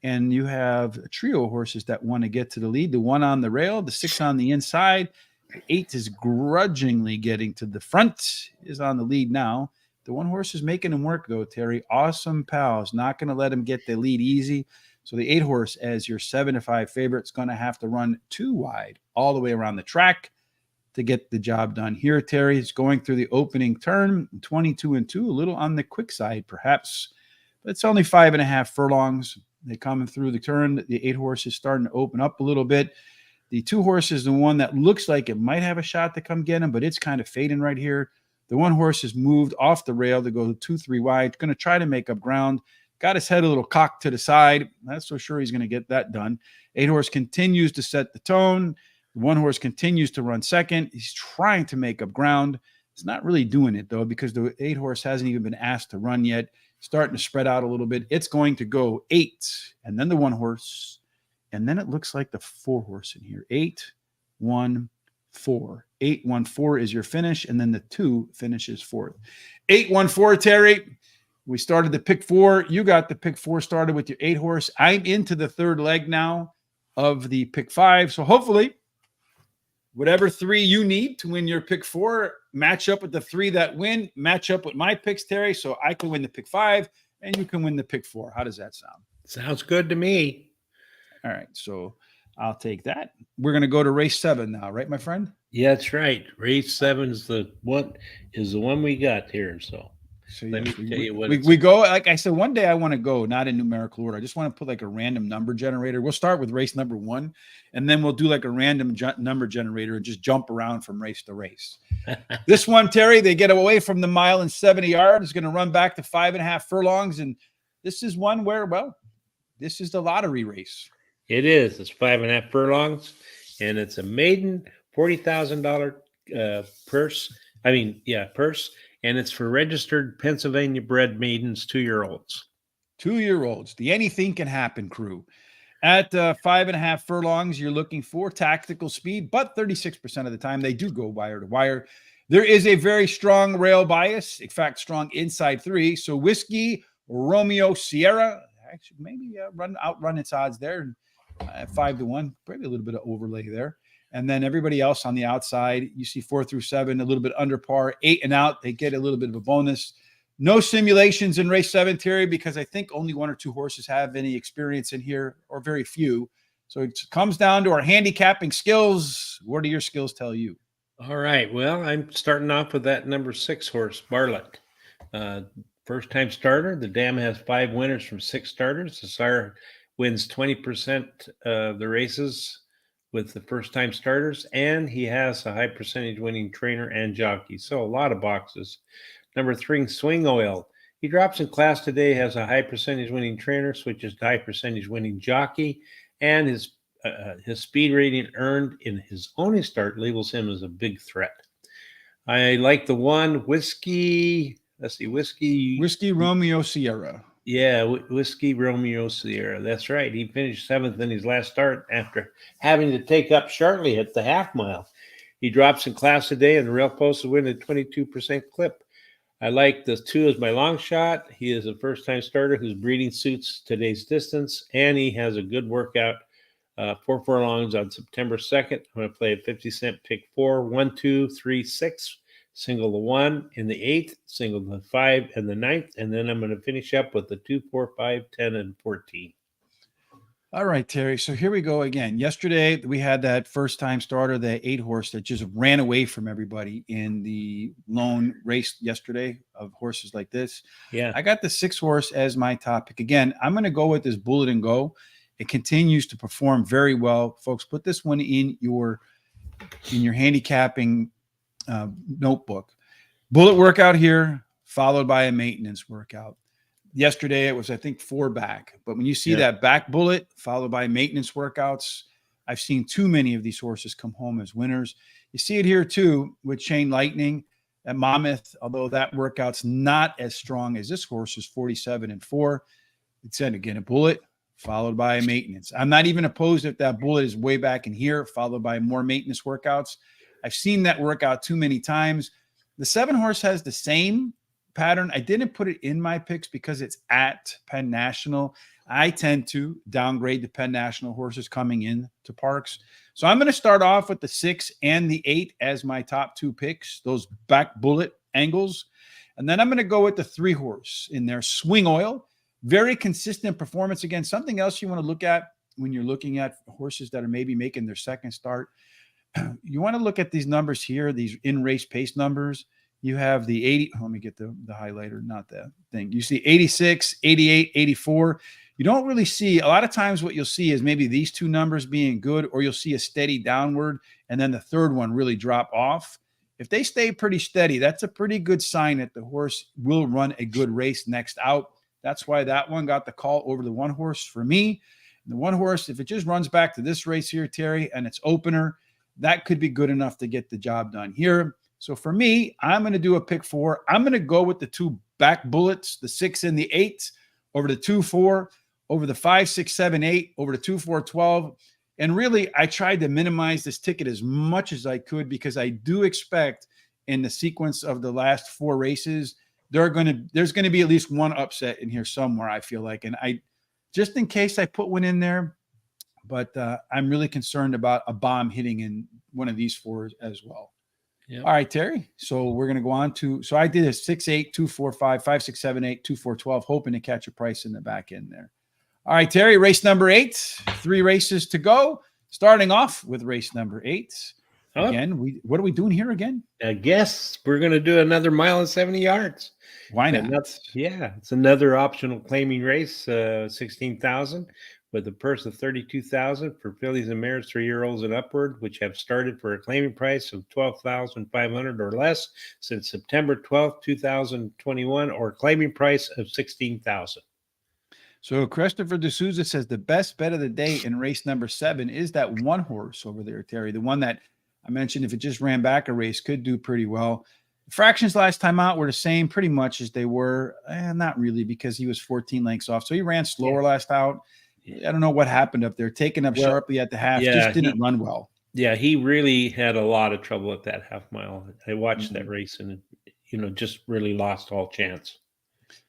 And you have a trio of horses that want to get to the lead. The 1 on the rail, the 6 on the inside. The 8 is grudgingly getting to the front, is on the lead now. The 1 horse is making him work, though, Terry. Awesome Pals. Not going to let him get the lead easy. So the 8 horse, as your 7-5 favorite, is going to have to run 2 wide all the way around the track to get the job done. Here, Terry is going through the opening turn, 22-2, a little on the quick side, perhaps. But it's only 5.5 furlongs. They coming through the turn. The 8 horse is starting to open up a little bit. The 2 horse is the one that looks like it might have a shot to come get him, but it's kind of fading right here. The 1 horse has moved off the rail to go 2-3 wide. Going to try to make up ground. Got his head a little cocked to the side. Not so sure he's going to get that done. 8 horse continues to set the tone. The 1 horse continues to run second. He's trying to make up ground. It's not really doing it, though, because the 8 horse hasn't even been asked to run yet. Starting to spread out a little bit. It's going to go 8, and then the 1 horse, and then it looks like the 4 horse in here. 8-1-4. 8-1-4 is your finish, and then the 2 finishes 4th. 8-1-4, Terry. We started the pick 4. You got the pick 4 started with your 8 horse. I'm into the third leg now of the pick 5. So hopefully, whatever 3 you need to win your pick 4, match up with the 3 that win, match up with my picks, Terry, so I can win the pick 5 and you can win the pick 4. How does that sound? Sounds good to me. All right, so I'll take that. We're going to go to race 7 now, right, my friend? Yeah, that's right. Race 7 is the one we got here. So let me tell you what we go. Like I said, one day I want to go not in numerical order. I just want to put like a random number generator. We'll start with race number 1, and then we'll do like a random number generator and just jump around from race to race. This one, Terry, they get away from the 1 and 70 yards. It's going to run back to 5.5 furlongs, and this is one where, well, this is the lottery race. It is. It's 5.5 furlongs, and it's a maiden $40,000 purse. Purse. And it's for registered Pennsylvania bred maidens, 2-year-olds. 2-year-olds. The anything can happen crew. At 5.5 furlongs, you're looking for tactical speed, but 36% of the time they do go wire to wire. There is a very strong rail bias, in fact, strong inside 3. So Whiskey Romeo Sierra actually maybe outrun its odds there at 5-1, probably a little bit of overlay there. And then everybody else on the outside, you see 4 through 7, a little bit under par, 8 and out. They get a little bit of a bonus. No simulations in race 7, Terry, because I think only 1 or 2 horses have any experience in here, or very few. So it comes down to our handicapping skills. What do your skills tell you? All right. Well, I'm starting off with that number 6 horse, Bartlett. First time starter. The dam has 5 winners from 6 starters. The sire wins 20% of the races with the first time starters, and he has a high percentage winning trainer and jockey. So a lot of boxes. Number 3, Swing Oil. He drops in class today, has a high percentage winning trainer, switches to high percentage winning jockey, and his speed rating earned in his only start labels him as a big threat. I like the 1, Whiskey. Let's see, Whiskey Romeo Sierra. Yeah, Whiskey Romeo Sierra. That's right. He finished 7th in his last start after having to take up Charlie at the half mile. He drops in class today, and the rail post will win a 22% clip. I like the 2 as my long shot. He is a first-time starter whose breeding suits today's distance, and he has a good workout. 4 furlongs on September 2nd. I'm going to play a 50-cent pick 4, 1, 2, 3, 6. Single the 1 in the 8th, single the 5 and the 9th, and then I'm going to finish up with the 2, 4, 5, 10, and 14. All right, Terry. So here we go again. Yesterday, we had that first-time starter, the 8 horse that just ran away from everybody in the lone race yesterday of horses like this. Yeah. I got the 6 horse as my top pick. Again, I'm going to go with this Bullet and Go. It continues to perform very well. Folks, put this one in your handicapping notebook. Bullet workout here, followed by a maintenance workout. Yesterday, it was, I think, 4 back. But when you see that back bullet followed by maintenance workouts, I've seen too many of these horses come home as winners. You see it here, too, with Chain Lightning at Monmouth, although that workout's not as strong as this horse is 47-4. It's then again a bullet followed by a maintenance. I'm not even opposed if that bullet is way back in here, followed by more maintenance workouts. I've seen that workout too many times. The 7 horse has the same pattern. I didn't put it in my picks because it's at Penn National. I tend to downgrade the Penn National horses coming in to Parx. So I'm going to start off with the 6 and the 8 as my top 2 picks, those back bullet angles. And then I'm going to go with the 3 horse in there, Swing Oil. Very consistent performance. Again, something else you want to look at when you're looking at horses that are maybe making their second start. You want to look at these numbers here, these in-race pace numbers. You have the 80. Let me get the highlighter, not that thing. You see 86, 88, 84. You don't really see, a lot of times what you'll see is maybe these 2 numbers being good, or you'll see a steady downward, and then the third one really drop off. If they stay pretty steady, that's a pretty good sign that the horse will run a good race next out. That's why that one got the call over the 1 horse for me. The 1 horse, if it just runs back to this race here, Terry, and it's opener, that could be good enough to get the job done here. So for me, I'm going to do a pick 4. I'm going to go with the 2 back bullets, the 6 and the 8, over the 2, 4, over the 5, 6, 7, 8, over the 2, 4, 12. And really, I tried to minimize this ticket as much as I could because I do expect in the sequence of the last 4 races, there's going to be at least one upset in here somewhere, I feel like. And I, just in case I put one in there, but I'm really concerned about a bomb hitting in one of these 4 as well. Yep. All right, Terry. So we're going to go on to, so I did a 6, 8, 2, 4, 5, 5, 6, 7, 8, 2, 4, 12, hoping to catch a price in the back end there. All right, Terry, race number 8, 3 races to go. Starting off with race number 8. Again, what are we doing here again? I guess we're going to do another 1 mile and 70 yards. Why not? It's another optional claiming race, 16,000 with a purse of 32,000 for fillies and mares 3-year-olds and upward, which have started for a claiming price of 12,500 or less since September 12th, 2021, or claiming price of 16,000. So Christopher D'Souza says the best bet of the day in race number 7 is that 1 horse over there, Terry. The one that I mentioned, if it just ran back a race, could do pretty well. Fractions last time out were the same pretty much as they were. Not really, because he was 14 lengths off. So he ran slower last out. I don't know what happened up there. Taken up Well, sharply at the half, yeah, just didn't run well. yeah, he really had a lot of trouble at that half mile. I watched that Mhm. race and, just really lost all chance.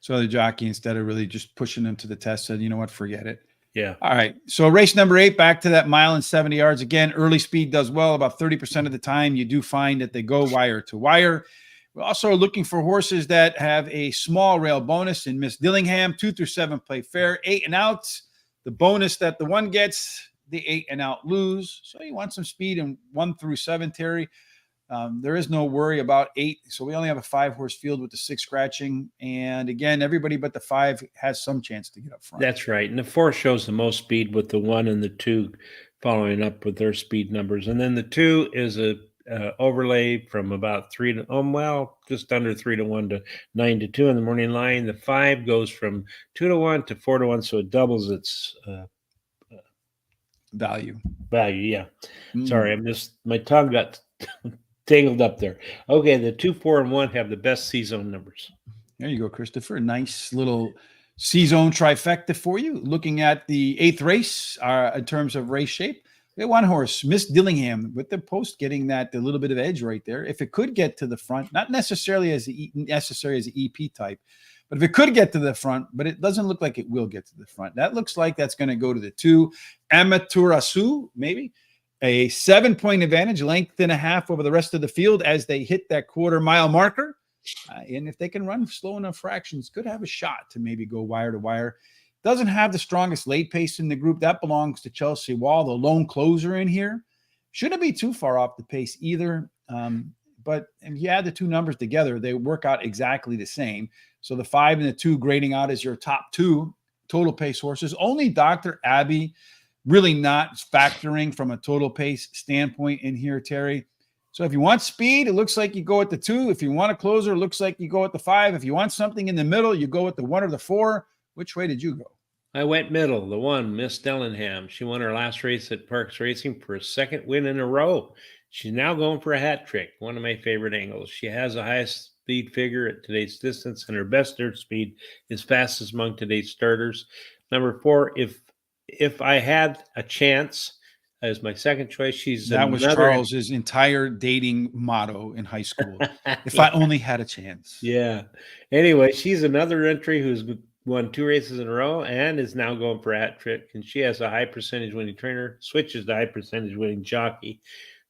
So the jockey, instead of really just pushing him to the test, said, you know what, forget it. Yeah. All right. So race number 8, back to that mile and 70 yards. Again, early speed does well. About 30% of the time, you do find that they go wire to wire. We're also looking for horses that have a small rail bonus in Miss Dillingham. 2 through 7 play fair, 8 and outs. The bonus that the 1 gets, the 8 and out lose. So you want some speed in 1 through 7, Terry. There is no worry about 8. So we only have a 5-horse field with the 6 scratching. And again, everybody but the 5 has some chance to get up front. That's right. And the 4 shows the most speed, with the 1 and the 2 following up with their speed numbers. And then the 2 is a overlay from about 3 to just under 3 to 1 to 9 to 2 in the morning line. The 5 goes from 2 to 1 to 4 to 1, so it doubles its Value. Yeah. Sorry, my tongue got tangled up there. Okay, the 2, 4, and 1 have the best C-zone numbers. There you go, Christopher. Nice little C-zone trifecta for you. Looking at the 8th race in terms of race shape, we have 1 horse, Miss Dillingham, with the post getting that a little bit of edge right there. If it could get to the front, not necessarily as necessary as an EP type, but if it could get to the front, but it doesn't look like it will get to the front. That looks like that's going to go to the 2, Amaturasu, maybe. A 7-point advantage, length and a half over the rest of the field as they hit that quarter-mile marker. And if they can run slow enough fractions, could have a shot to maybe go wire to wire. Doesn't have the strongest late pace in the group. That belongs to Chelsea Wall, the lone closer in here. Shouldn't be too far off the pace either. But if you add the 2 numbers together, they work out exactly the same. So the 5 and the 2 grading out as your top 2 total pace horses. Only Dr. Abbey really not factoring from a total pace standpoint in here, Terry. So if you want speed, it looks like you go at the 2. If you want a closer, it looks like you go at the 5. If you want something in the middle, you go at the 1 or the 4. Which way did you go? I went middle. The 1, Miss Dillingham. She won her last race at Parx Racing for a 2nd win in a row. She's now going for a hat trick, one of my favorite angles. She has the highest speed figure at today's distance, and her best dirt speed is fastest among today's starters. Number 4, if I had a chance, as my second choice, that was Charles's entire dating motto in high school. If I only had a chance. Yeah. Anyway, she's another entry who's won 2 races in a row and is now going for a hat trick. And she has a high percentage winning trainer, switches to high percentage winning jockey.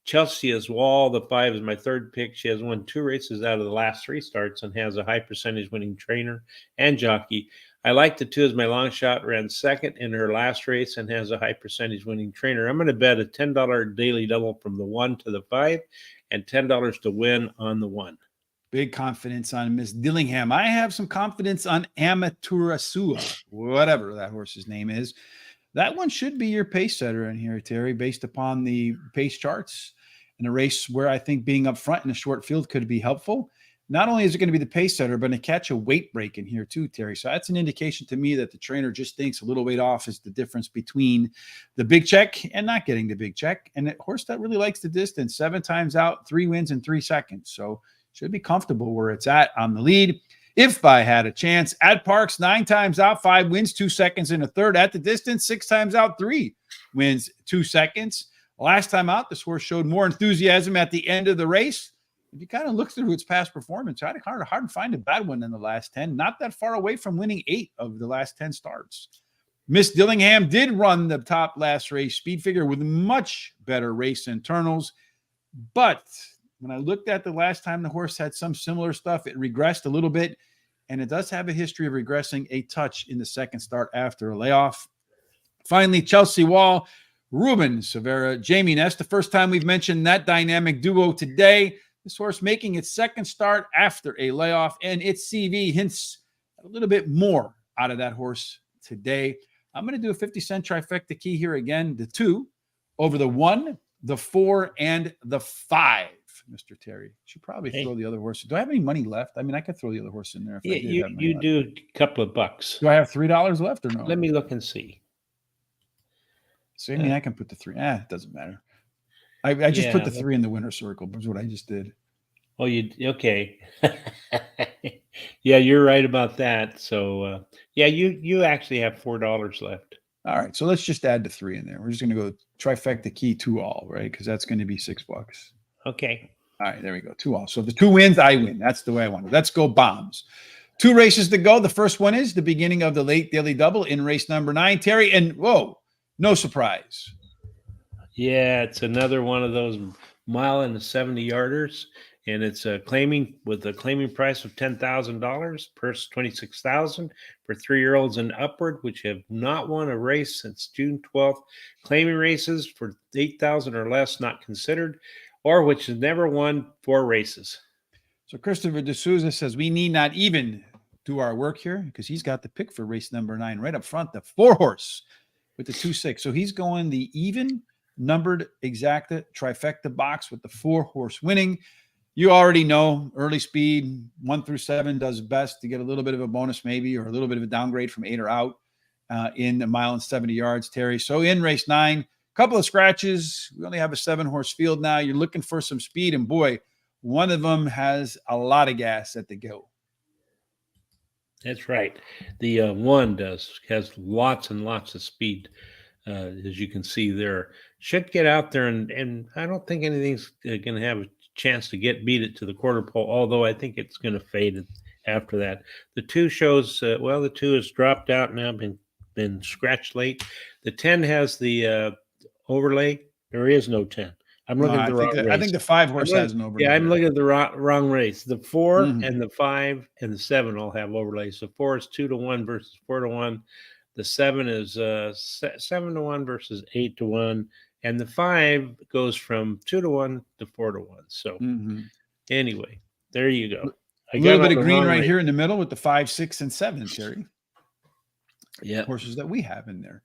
Chelsea as Wall, the 5 is my third pick. She has won 2 races out of the last 3 starts and has a high percentage winning trainer and jockey. I like the 2 as my long shot, ran 2nd in her last race and has a high percentage winning trainer. I'm going to bet a $10 daily double from the 1 to the 5 and $10 to win on the 1. Big confidence on Miss Dillingham. I have some confidence on Amaturasua, whatever that horse's name is. That one should be your pace setter in here, Terry, based upon the pace charts in a race where I think being up front in a short field could be helpful. Not only is it going to be the pace setter, but to catch a weight break in here too, Terry. So that's an indication to me that the trainer just thinks a little weight off is the difference between the big check and not getting the big check. And a horse that really likes the distance, 7 times out, 3 wins in 3 seconds. So should be comfortable where it's at on the lead. If I had a chance at Parx, 9 times out, 5 wins, 2 seconds in a third. At the distance, 6 times out, 3 wins, 2 seconds. Last time out, this horse showed more enthusiasm at the end of the race. If you kind of look through its past performance, it's hard to find a bad one in the last 10. Not that far away from winning 8 of the last 10 starts. Miss Dillingham did run the top last race speed figure with much better race internals. But when I looked at the last time the horse had some similar stuff, it regressed a little bit. And it does have a history of regressing a touch in the second start after a layoff. Finally, Chelsea Wall, Ruben Severa, Jamie Ness. The first time we've mentioned that dynamic duo today. This horse making its second start after a layoff, and its CV hints a little bit more out of that horse today. I'm going to do a 50-cent trifecta key here again. The 2 over the 1, the 4, and the 5. Mr. Terry, should probably throw the other horse. Do I have any money left? I mean, I could throw the other horse in there. If I did have money you left. do a couple of bucks. Do I have $3 left or no? Let me look and see. So I mean, I can put the 3. It doesn't matter. I just put the 3 in the winner's circle. That's what I just did. Oh, okay? Yeah, you're right about that. So, yeah, you actually have $4 left. All right, so let's just add the 3 in there. We're just going to go trifecta key 2 all, right? Because that's going to be $6. Okay. All right, there we go. 2 all. So if the 2 wins, I win. That's the way I want it. Let's go bombs. 2 races to go. The first one is the beginning of the late daily double in race number 9. Terry, and whoa, no surprise. Yeah, it's another one of those mile and 70 yarders, and it's claiming with a claiming price of $10,000, purse 26,000 for 3-year-olds and upward, which have not won a race since June 12th. Claiming races for 8,000 or less not considered, or which has never won 4 races. So Christopher D'Souza says we need not even do our work here because he's got the pick for race number 9 right up front, the 4-horse with the 2-6. So he's going the even numbered exacta trifecta box with the 4-horse winning. You already know early speed 1 through 7 does best to get a little bit of a bonus maybe, or a little bit of a downgrade from 8 or out in a mile and 70 yards, Terry. So in race 9, a couple of scratches. We only have a 7-horse field now. You're looking for some speed, and boy, one of them has a lot of gas at the go. That's right. The one has lots and lots of speed, as you can see there. Should get out there, and I don't think anything's going to have a chance to beat it to the quarter pole, although I think it's going to fade after that. The 2 shows, the 2 has dropped out now, been scratched late. The 10 has the overlay. There is no 10. I'm looking at the wrong race. I think the 5-horse has an overlay. Yeah, I'm looking at the wrong race. The 4 and the 5 and the 7 all have overlays. The 4 is 2-1 versus 4-1. The 7 is 7-1 versus 8-1, and the 5 goes from 2-1 to 4-1. So anyway, there you go. A little bit of green right here in the middle with the 5, 6, and 7, Terry. Yeah, horses that we have in there.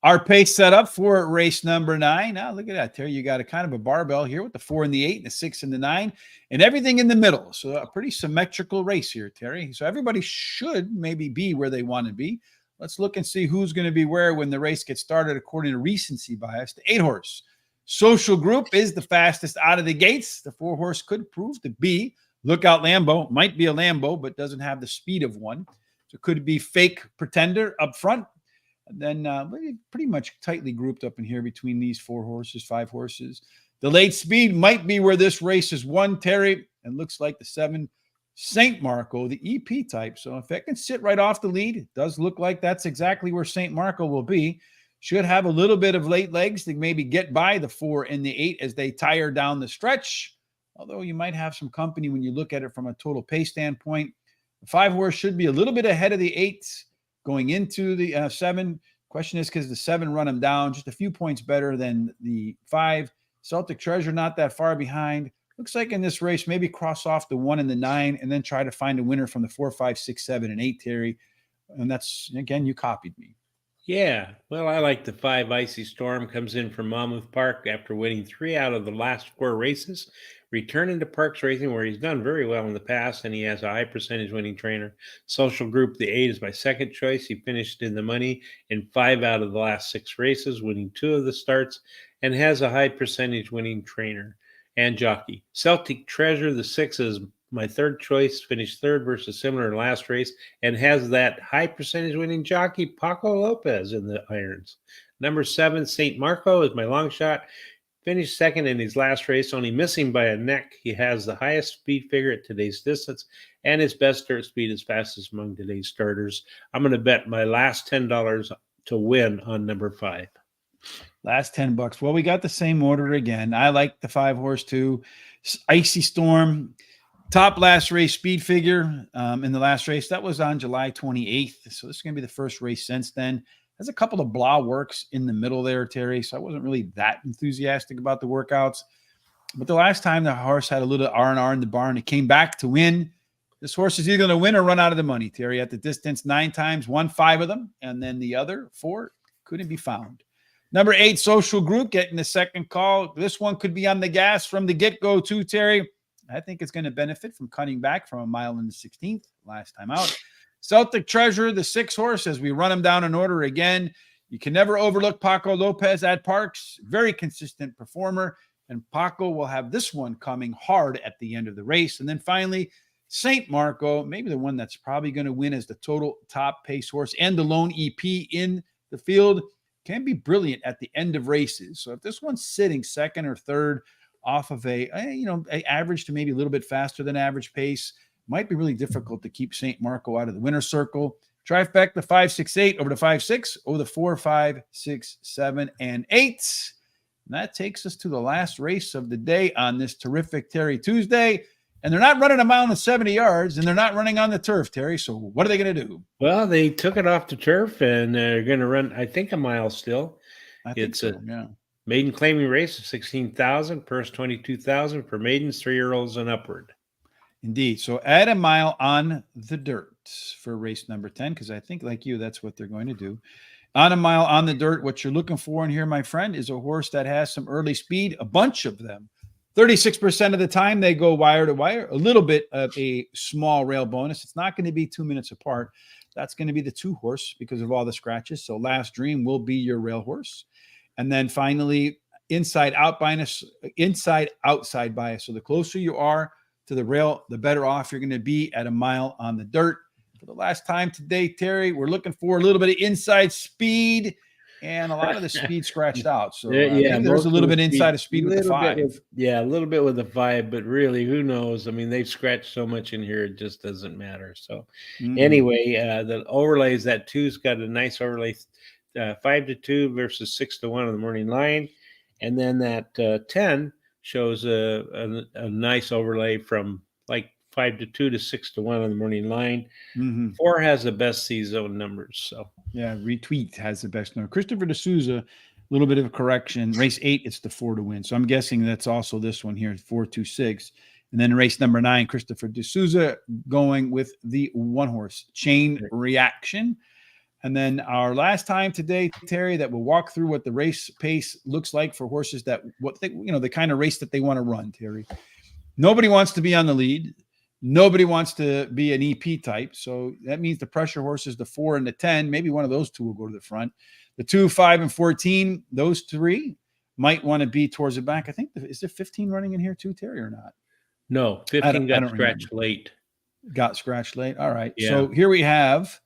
Our pace set up for race number 9. Now, look at that, Terry. You got a kind of a barbell here with the 4 and the 8, and the 6 and the 9, and everything in the middle. So a pretty symmetrical race here, Terry. So everybody should maybe be where they want to be. Let's look and see who's going to be where when the race gets started according to recency bias. The 8-horse Social Group is the fastest out of the gates. The 4-horse could prove to be Lookout Lambo. Might be a Lambo, but doesn't have the speed of one. So it could be Fake Pretender up front. And then pretty much tightly grouped up in here between these 4 horses, 5 horses. The late speed might be where this race is won, Terry, and looks like the 7 St. Marco, the EP type. So if it can sit right off the lead, it does look like that's exactly where St. Marco will be. Should have a little bit of late legs to maybe get by the 4 and the 8 as they tire down the stretch. Although you might have some company when you look at it from a total pace standpoint. The 5-horse should be a little bit ahead of the 8s going into the 7. Question is, because the 7 run them down just a few points better than the 5. Celtic Treasure not that far behind. Looks like in this race, maybe cross off the 1 and the 9 and then try to find a winner from the 4, 5, 6, 7, and 8, Terry. And that's, again, you copied me. Yeah, well, I like the 5 Icy Storm. Comes in from Monmouth Park after winning 3 out of the last 4 races. Returning to Parx Racing, where he's done very well in the past, and he has a high percentage winning trainer. Social Group, the 8 is my second choice. He finished in the money in 5 out of the last 6 races, winning 2 of the starts, and has a high percentage winning trainer and jockey. Celtic Treasure, the 6 is my third choice, finished third versus similar last race, and has that high percentage winning jockey, Paco Lopez, in the irons. Number 7, St. Marco, is my long shot. Finished second in his last race, only missing by a neck. He has the highest speed figure at today's distance, and his best start speed is fastest among today's starters. I'm going to bet my last $10 to win on number 5. Last $10. Well, we got the same order again. I like the 5-horse too. Icy Storm. Top last race speed figure in the last race. That was on July 28th. So this is going to be the first race since then. There's a couple of blah works in the middle there, Terry. So I wasn't really that enthusiastic about the workouts. But the last time the horse had a little R&R in the barn, it came back to win. This horse is either going to win or run out of the money, Terry. At the distance 9 times, won 5 of them. And then the other 4 couldn't be found. Number 8, Social Group, getting the second call. This one could be on the gas from the get-go too, Terry. I think it's going to benefit from cutting back from a mile in the 16th last time out. Celtic Treasure, the 6-horse, as we run him down in order again. You can never overlook Paco Lopez at Parx. Very consistent performer. And Paco will have this one coming hard at the end of the race. And then finally, St. Marco, maybe the one that's probably going to win as the total top pace horse and the lone EP in the field. can be brilliant at the end of races. So if this one's sitting second or third off of a average to maybe a little bit faster than average pace, might be really difficult to keep St. Marco out of the winner's circle. Trifecta 5, 6, 8 over to 5, 6 over the 4, 5, 6, 7, and 8. And that takes us to the last race of the day on this terrific Terry Tuesday. And they're not running a mile and 70 yards, and they're not running on the turf, Terry. So what are they going to do? Well, they took it off the turf, and they're going to run, I think, a mile still. I think It's so, yeah. Maiden claiming race of 16,000, purse 22,000 for maidens 3-year-olds and upward. Indeed. So add a mile on the dirt for race number 10, because I think, like you, that's what they're going to do. On a mile on the dirt, what you're looking for in here, my friend, is a horse that has some early speed, a bunch of them. 36% of the time they go wire to wire, a little bit of a small rail bonus. It's not going to be 2 minutes apart. That's going to be the 2 horse because of all the scratches. So Last Dream will be your rail horse. And then finally, inside outside bias. So the closer you are to the rail, the better off you're going to be at a mile on the dirt. For the last time today, Terry, we're looking for a little bit of inside speed and a lot of the speed scratched out. So there's a little bit inside of speed with the 5. A little bit with the 5, but really, who knows? I mean, they've scratched so much in here, it just doesn't matter. So anyway, the overlays, that 2's got a nice overlay, 5-2 versus 6-1 on the morning line. And then that 10 shows a nice overlay from like 5-2 to 6-1 on the morning line. 4 has the best C-zone numbers. So yeah, Retweet has the best number. Christopher D'Souza, a little bit of a correction. Race 8, it's the 4 to win. So I'm guessing that's also this one here, 4-2-6. And then race number 9, Christopher D'Souza going with the 1 horse, Chain Reaction. And then our last time today, Terry, that we'll walk through what the race pace looks like for horses that the kind of race that they want to run, Terry. Nobody wants to be on the lead. Nobody wants to be an EP type. So that means the pressure horses, the 4 and the 10, maybe one of those 2 will go to the front. The 2, 5, and 14, those 3 might want to be towards the back. I think, is there 15 running in here too, Terry, or not? No, 15 got scratched late. Got scratched late. All right. Yeah. So here we have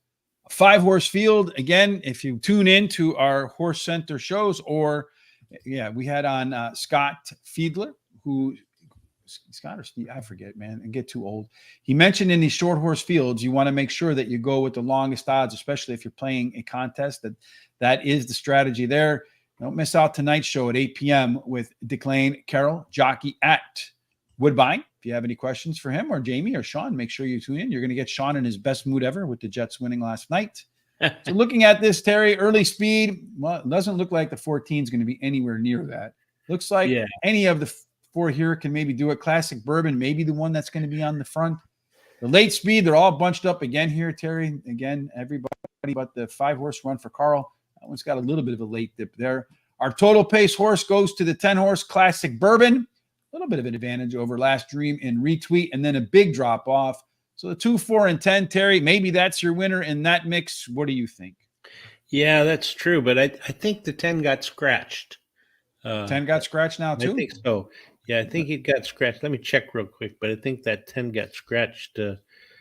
a 5-horse field. Again, if you tune into our Horse Center shows, or we had on Scott Fiedler, who Scott or Steve, I forget, man, and get too old. He mentioned in these short horse fields, you want to make sure that you go with the longest odds, especially if you're playing a contest. That is the strategy there. Don't miss out tonight's show at 8 p.m. with Declan Carroll, jockey at Woodbine. If you have any questions for him or Jamie or Sean, make sure you tune in. You're going to get Sean in his best mood ever with the Jets winning last night. So looking at this, Terry, early speed, well, it doesn't look like the 14 is going to be anywhere near that. Looks like any of the 4 here can maybe do it. Classic Bourbon, maybe the one that's going to be on the front. The late speed, they're all bunched up again here, Terry. Again, everybody but the 5-horse Run for Carl. That one's got a little bit of a late dip there. Our total pace horse goes to the 10-horse Classic Bourbon. A little bit of an advantage over Last Dream and Retweet, and then a big drop off. So the 2, 4, and 10, Terry, maybe that's your winner in that mix. What do you think? Yeah, that's true, but I think the 10 got scratched. 10 got scratched now too? I think so. Yeah, I think it got scratched. Let me check real quick, but I think that 10 got scratched.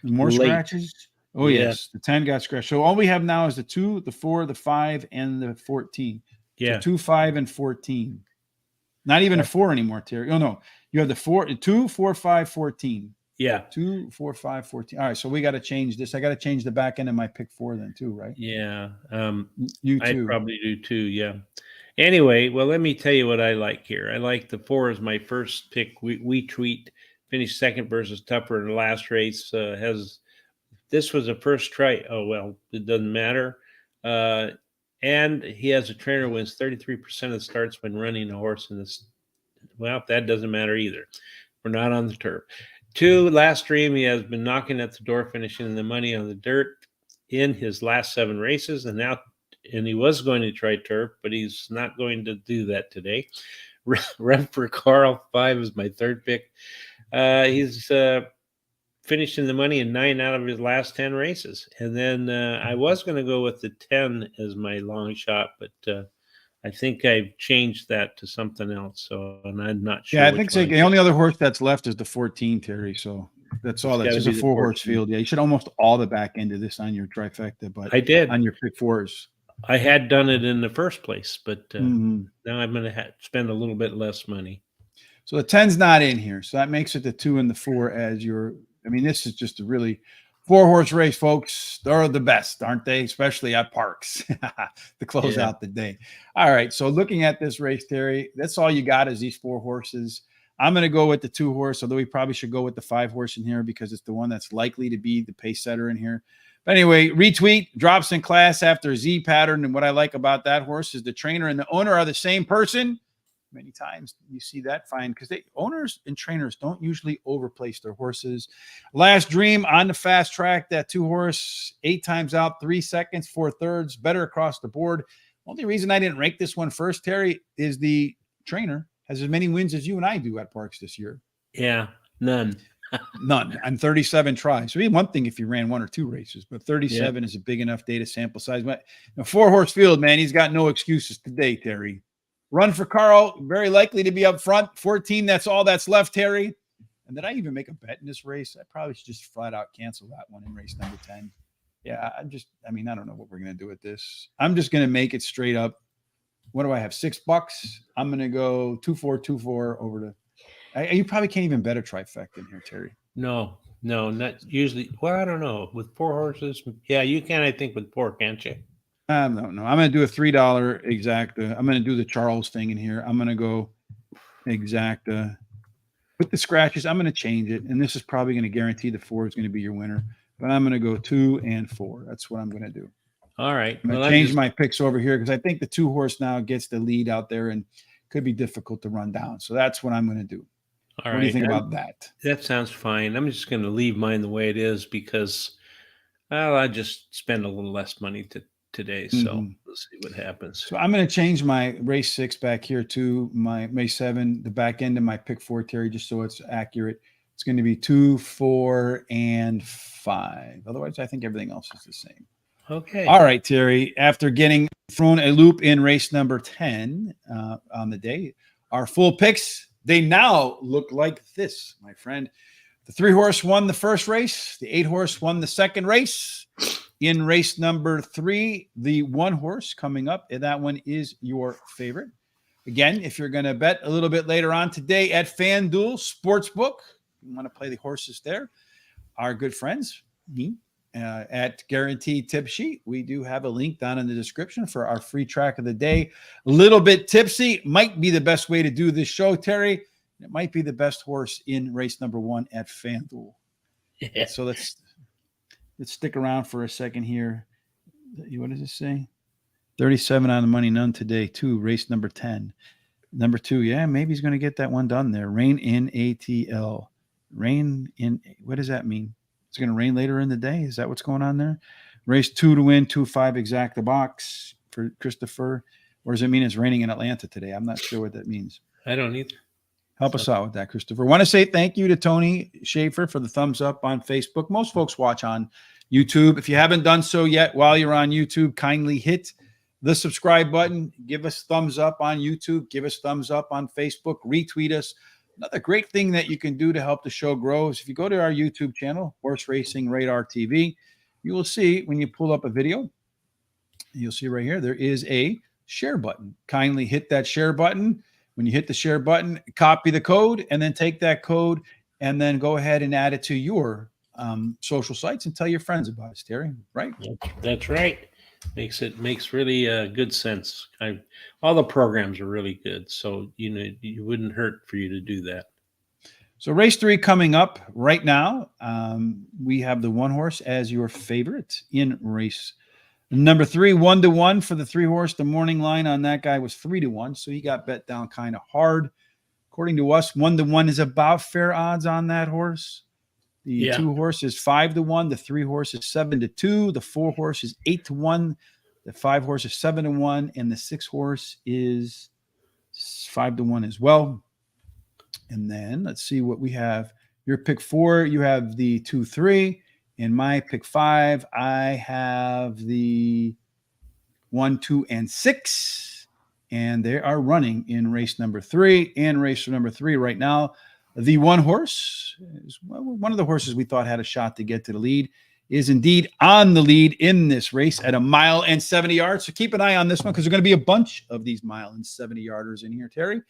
More late. Scratches? Oh, yes. The 10 got scratched. So all we have now is the 2, the 4, the 5, and the 14. Yeah. So 2, 5, and 14. Not even a 4 anymore, Terry. Oh, no. You have the 2, 4, 5, 14. Yeah. 2, 4, 5, 14. All right. So we got to change this. I got to change the back end of my pick 4 then too, right? Yeah. You too. I probably do too. Yeah. Anyway, well, let me tell you what I like here. I like the 4 as my first pick. We tweet, finished second versus Tupper in the last race. This was a first try. Oh, well, it doesn't matter. And he has a trainer who wins 33% of the starts when running a horse in this. Well, that doesn't matter either. We're not on the turf. 2, Last Dream, he has been knocking at the door, finishing the money on the dirt in his last 7 races, and he was going to try turf, but he's not going to do that today. Run for Carl, 5 is my third pick. He's finishing the money in 9 out of his last 10 races. And then I was going to go with the 10 as my long shot, but I think I've changed that to something else. So, and I'm not sure. Yeah, I think so. The only other horse that's left is the 14, Terry. So that's all. That's just a 4-horse field. Yeah, you should almost all the back end of this on your trifecta, but I did on your pick 4s. I had done it in the first place, but Mhm. now I'm going to spend a little bit less money. So the 10's not in here. So that makes it the 2 and the 4 as your, I mean, this is just a really 4-horse race, folks. They're the best, aren't they? Especially at Parx to close Yeah. out the day. All right. So looking at this race, Terry, that's all you got is these 4 horses. I'm going to go with the 2 horse, although we probably should go with the 5 horse in here because it's the one that's likely to be the pace setter in here. But anyway, retweet drops in class after a Z pattern. And what I like about that horse is the trainer and the owner are the same person. Many times you see that fine because owners and trainers don't usually overplace their horses. Last Dream on the fast track, that 2 horse, 8 times out, 3 seconds, 4/3, better across the board. Only reason I didn't rank this one first, Terry, is the trainer has as many wins as you and I do at Parx this year. Yeah, none. None on 37 tries. So it'd be one thing if you ran 1 or 2 races, but 37 is a big enough data sample size. But 4-horse field, man, he's got no excuses today, Terry. Run for Carl, very likely to be up front. 14, that's all that's left, Terry. And did I even make a bet in this race? I probably should just flat out cancel that one in race number 10. Yeah, I don't know what we're going to do with this. I'm just going to make it straight up. What do I have? $6. I'm going to go 2-4 over to. You probably can't even bet a trifecta in here, Terry. No, not usually. Well, I don't know. With 4 horses, yeah, you can, I think, with 4, can't you? No. I'm going to do a $3 exacta. I'm going to do the Charles thing in here. I'm going to go exacta. With the scratches, I'm going to change it. And this is probably going to guarantee the 4 is going to be your winner. But I'm going to go 2 and 4. That's what I'm going to do. All right. I'm going to change my picks over here because I think the 2 horse now gets the lead out there and could be difficult to run down. So that's what I'm going to do. All right. What do you think about that? That sounds fine. I'm just going to leave mine the way it is because, well, I just spend a little less money today. So we'll see what happens. So I'm going to change my race 6 back here to my race 7, the back end of my pick 4, Terry, just so it's accurate. It's going to be 2, 4, and 5. Otherwise, I think everything else is the same. Okay. All right, Terry. After getting thrown a loop in race number 10 on the day, our full picks, they now look like this, my friend. The 3 horse won the first race. The 8 horse won the second race. In race number 3, the 1 horse coming up, and that one is your favorite. Again, if you're going to bet a little bit later on today at FanDuel Sportsbook, you want to play the horses there, our good friends, me, at Guaranteed Tip Sheet. We do have a link down in the description for our free track of the day. A little bit tipsy might be the best way to do this show, Terry. It might be the best horse in race number 1 at FanDuel. Yeah. So let's stick around for a second here. What does it say? 37 on the money, none today. 2, race number 10. Number 2, yeah, maybe he's going to get that one done there. Rain in ATL. Rain in, what does that mean? It's going to rain later in the day. Is that what's going on there? Race 2 to win, 2-5 exact the box for Christopher. Or does it mean it's raining in Atlanta today? I'm not sure what that means. I don't either. Help us out with that, Christopher. I want to say thank you to Tony Schaefer for the thumbs up on Facebook. Most folks watch on YouTube. If you haven't done so yet, while you're on YouTube, kindly hit the subscribe button. Give us thumbs up on YouTube. Give us thumbs up on Facebook. Retweet us. Another great thing that you can do to help the show grow is if you go to our YouTube channel, Horse Racing Radar TV, you will see when you pull up a video, you'll see right here, there is a share button. Kindly hit that share button. When you hit the share button, copy the code and then take that code and then go ahead and add it to your social sites and tell your friends about it, Terry, right? That's right. Makes really good sense. All the programs are really good, so you wouldn't hurt for you to do that. So race 3 coming up right now. We have the 1 horse as your favorite in race number 3, 1-1 for the 3 horse. The morning line on that guy was 3-1, so he got bet down kind of hard. According to us, 1-1 is about fair odds on that horse. The 2 horse is 5-1. The 3 horse is 7-2. The 4 horse is 8-1. The 5 horse is 7-1, and the 6 horse is 5-1 as well. And then let's see what we have. Your pick 4, you have the 2-3. In my pick 5, I have the 1, 2, and 6. And they are running in race number 3. And race number 3 right now, the 1 horse is one of the horses we thought had a shot to get to the lead. is indeed on the lead in this race at 1 mile and 70 yards. So keep an eye on this one because there's going to be a bunch of these 1 and 70 yarders in here, Terry.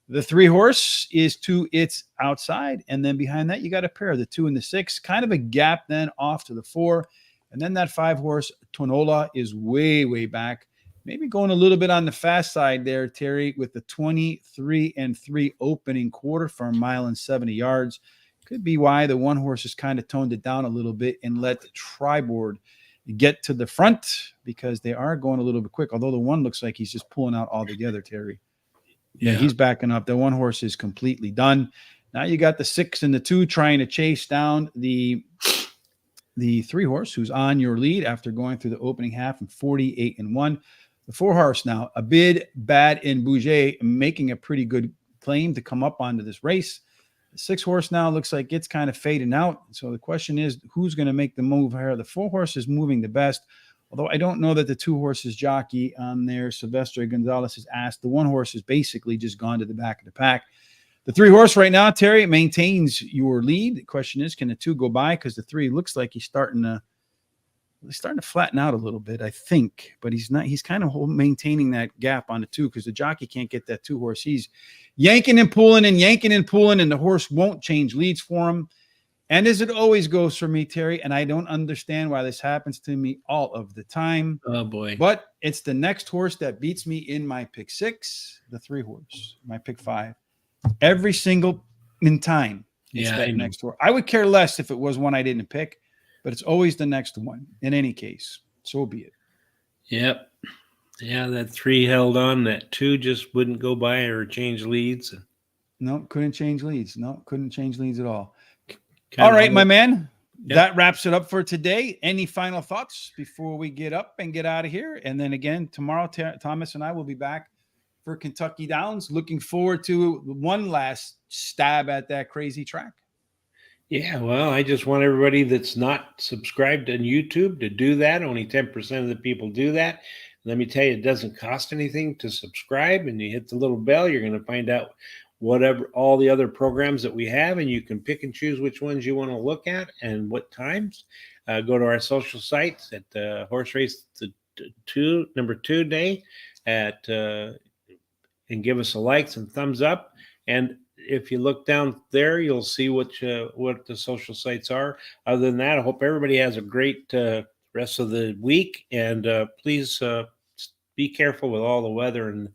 The 3 horse is to its outside. And then behind that, you got a pair, the 2 and the 6, kind of a gap then off to the 4. And then that 5 horse, Tonola, is way, way back. Maybe going a little bit on the fast side there, Terry, with the 23-3 opening quarter for 1 mile and 70 yards. Could be why the 1 horse has kind of toned it down a little bit and let the Triboard get to the front because they are going a little bit quick. Although the 1 looks like he's just pulling out all together, Terry. Yeah, he's backing up. The 1 horse is completely done. Now you got the 6 and the 2 trying to chase down the 3 horse who's on your lead after going through the opening half and 48-1. The 4 horse now, a bid, Bad, and Bouger, making a pretty good claim to come up onto this race. The 6 horse now looks like it's kind of fading out. So the question is, who's going to make the move here? The 4 horse is moving the best, although I don't know that the 2 horses jockey on there, Silvestre Gonzalez, has asked. The 1 horse has basically just gone to the back of the pack. The 3 horse right now, Terry, maintains your lead. The question is, can the 2 go by? Because the 3 looks like he's starting to flatten out a little bit, I think, but he's not. He's kind of maintaining that gap on the 2 because the jockey can't get that 2 horse. He's yanking and pulling, and the horse won't change leads for him. And as it always goes for me, Terry, and I don't understand why this happens to me all of the time. Oh boy! But it's the next horse that beats me in my pick 6, the 3 horse, my pick 5, every single time. It's that next horse. I would care less if it was one I didn't pick. But it's always the next one in any case. So be it. Yep. Yeah, that 3 held on. That 2 just wouldn't go by or change leads. No, couldn't change leads. No, couldn't change leads at all. All right, my man. Yep. That wraps it up for today. Any final thoughts before we get up and get out of here? And then again, tomorrow, Thomas and I will be back for Kentucky Downs. Looking forward to one last stab at that crazy track. Yeah, well, I just want everybody that's not subscribed on YouTube to do that. Only 10% of the people do that. Let me tell you, it doesn't cost anything to subscribe, and you hit the little bell. You're going to find out all the other programs that we have, and you can pick and choose which ones you want to look at and what times. Go to our social sites at Horse Race number 2 day and give us a likes and thumbs up. And if you look down there, you'll see what the social sites are. Other than that, I hope everybody has a great rest of the week. And please be careful with all the weather and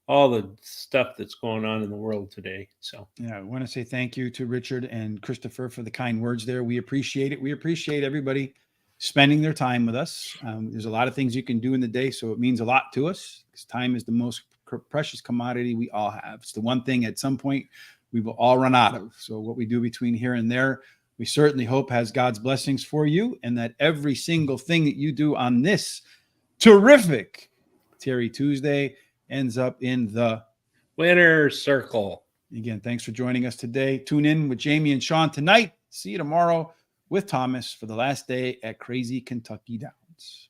all the stuff that's going on in the world today. So, yeah, I want to say thank you to Richard and Christopher for the kind words there. We appreciate it. We appreciate everybody spending their time with us. There's a lot of things you can do in the day, so it means a lot to us because time is the most precious commodity we all have. It's the one thing at some point we will all run out of. So what we do between here and there, we certainly hope has God's blessings for you, and that every single thing that you do on this terrific Terry Tuesday ends up in the winner's circle. Again, thanks for joining us today. Tune in with Jamie and Sean tonight. See you tomorrow with Thomas for the last day at Crazy Kentucky Downs.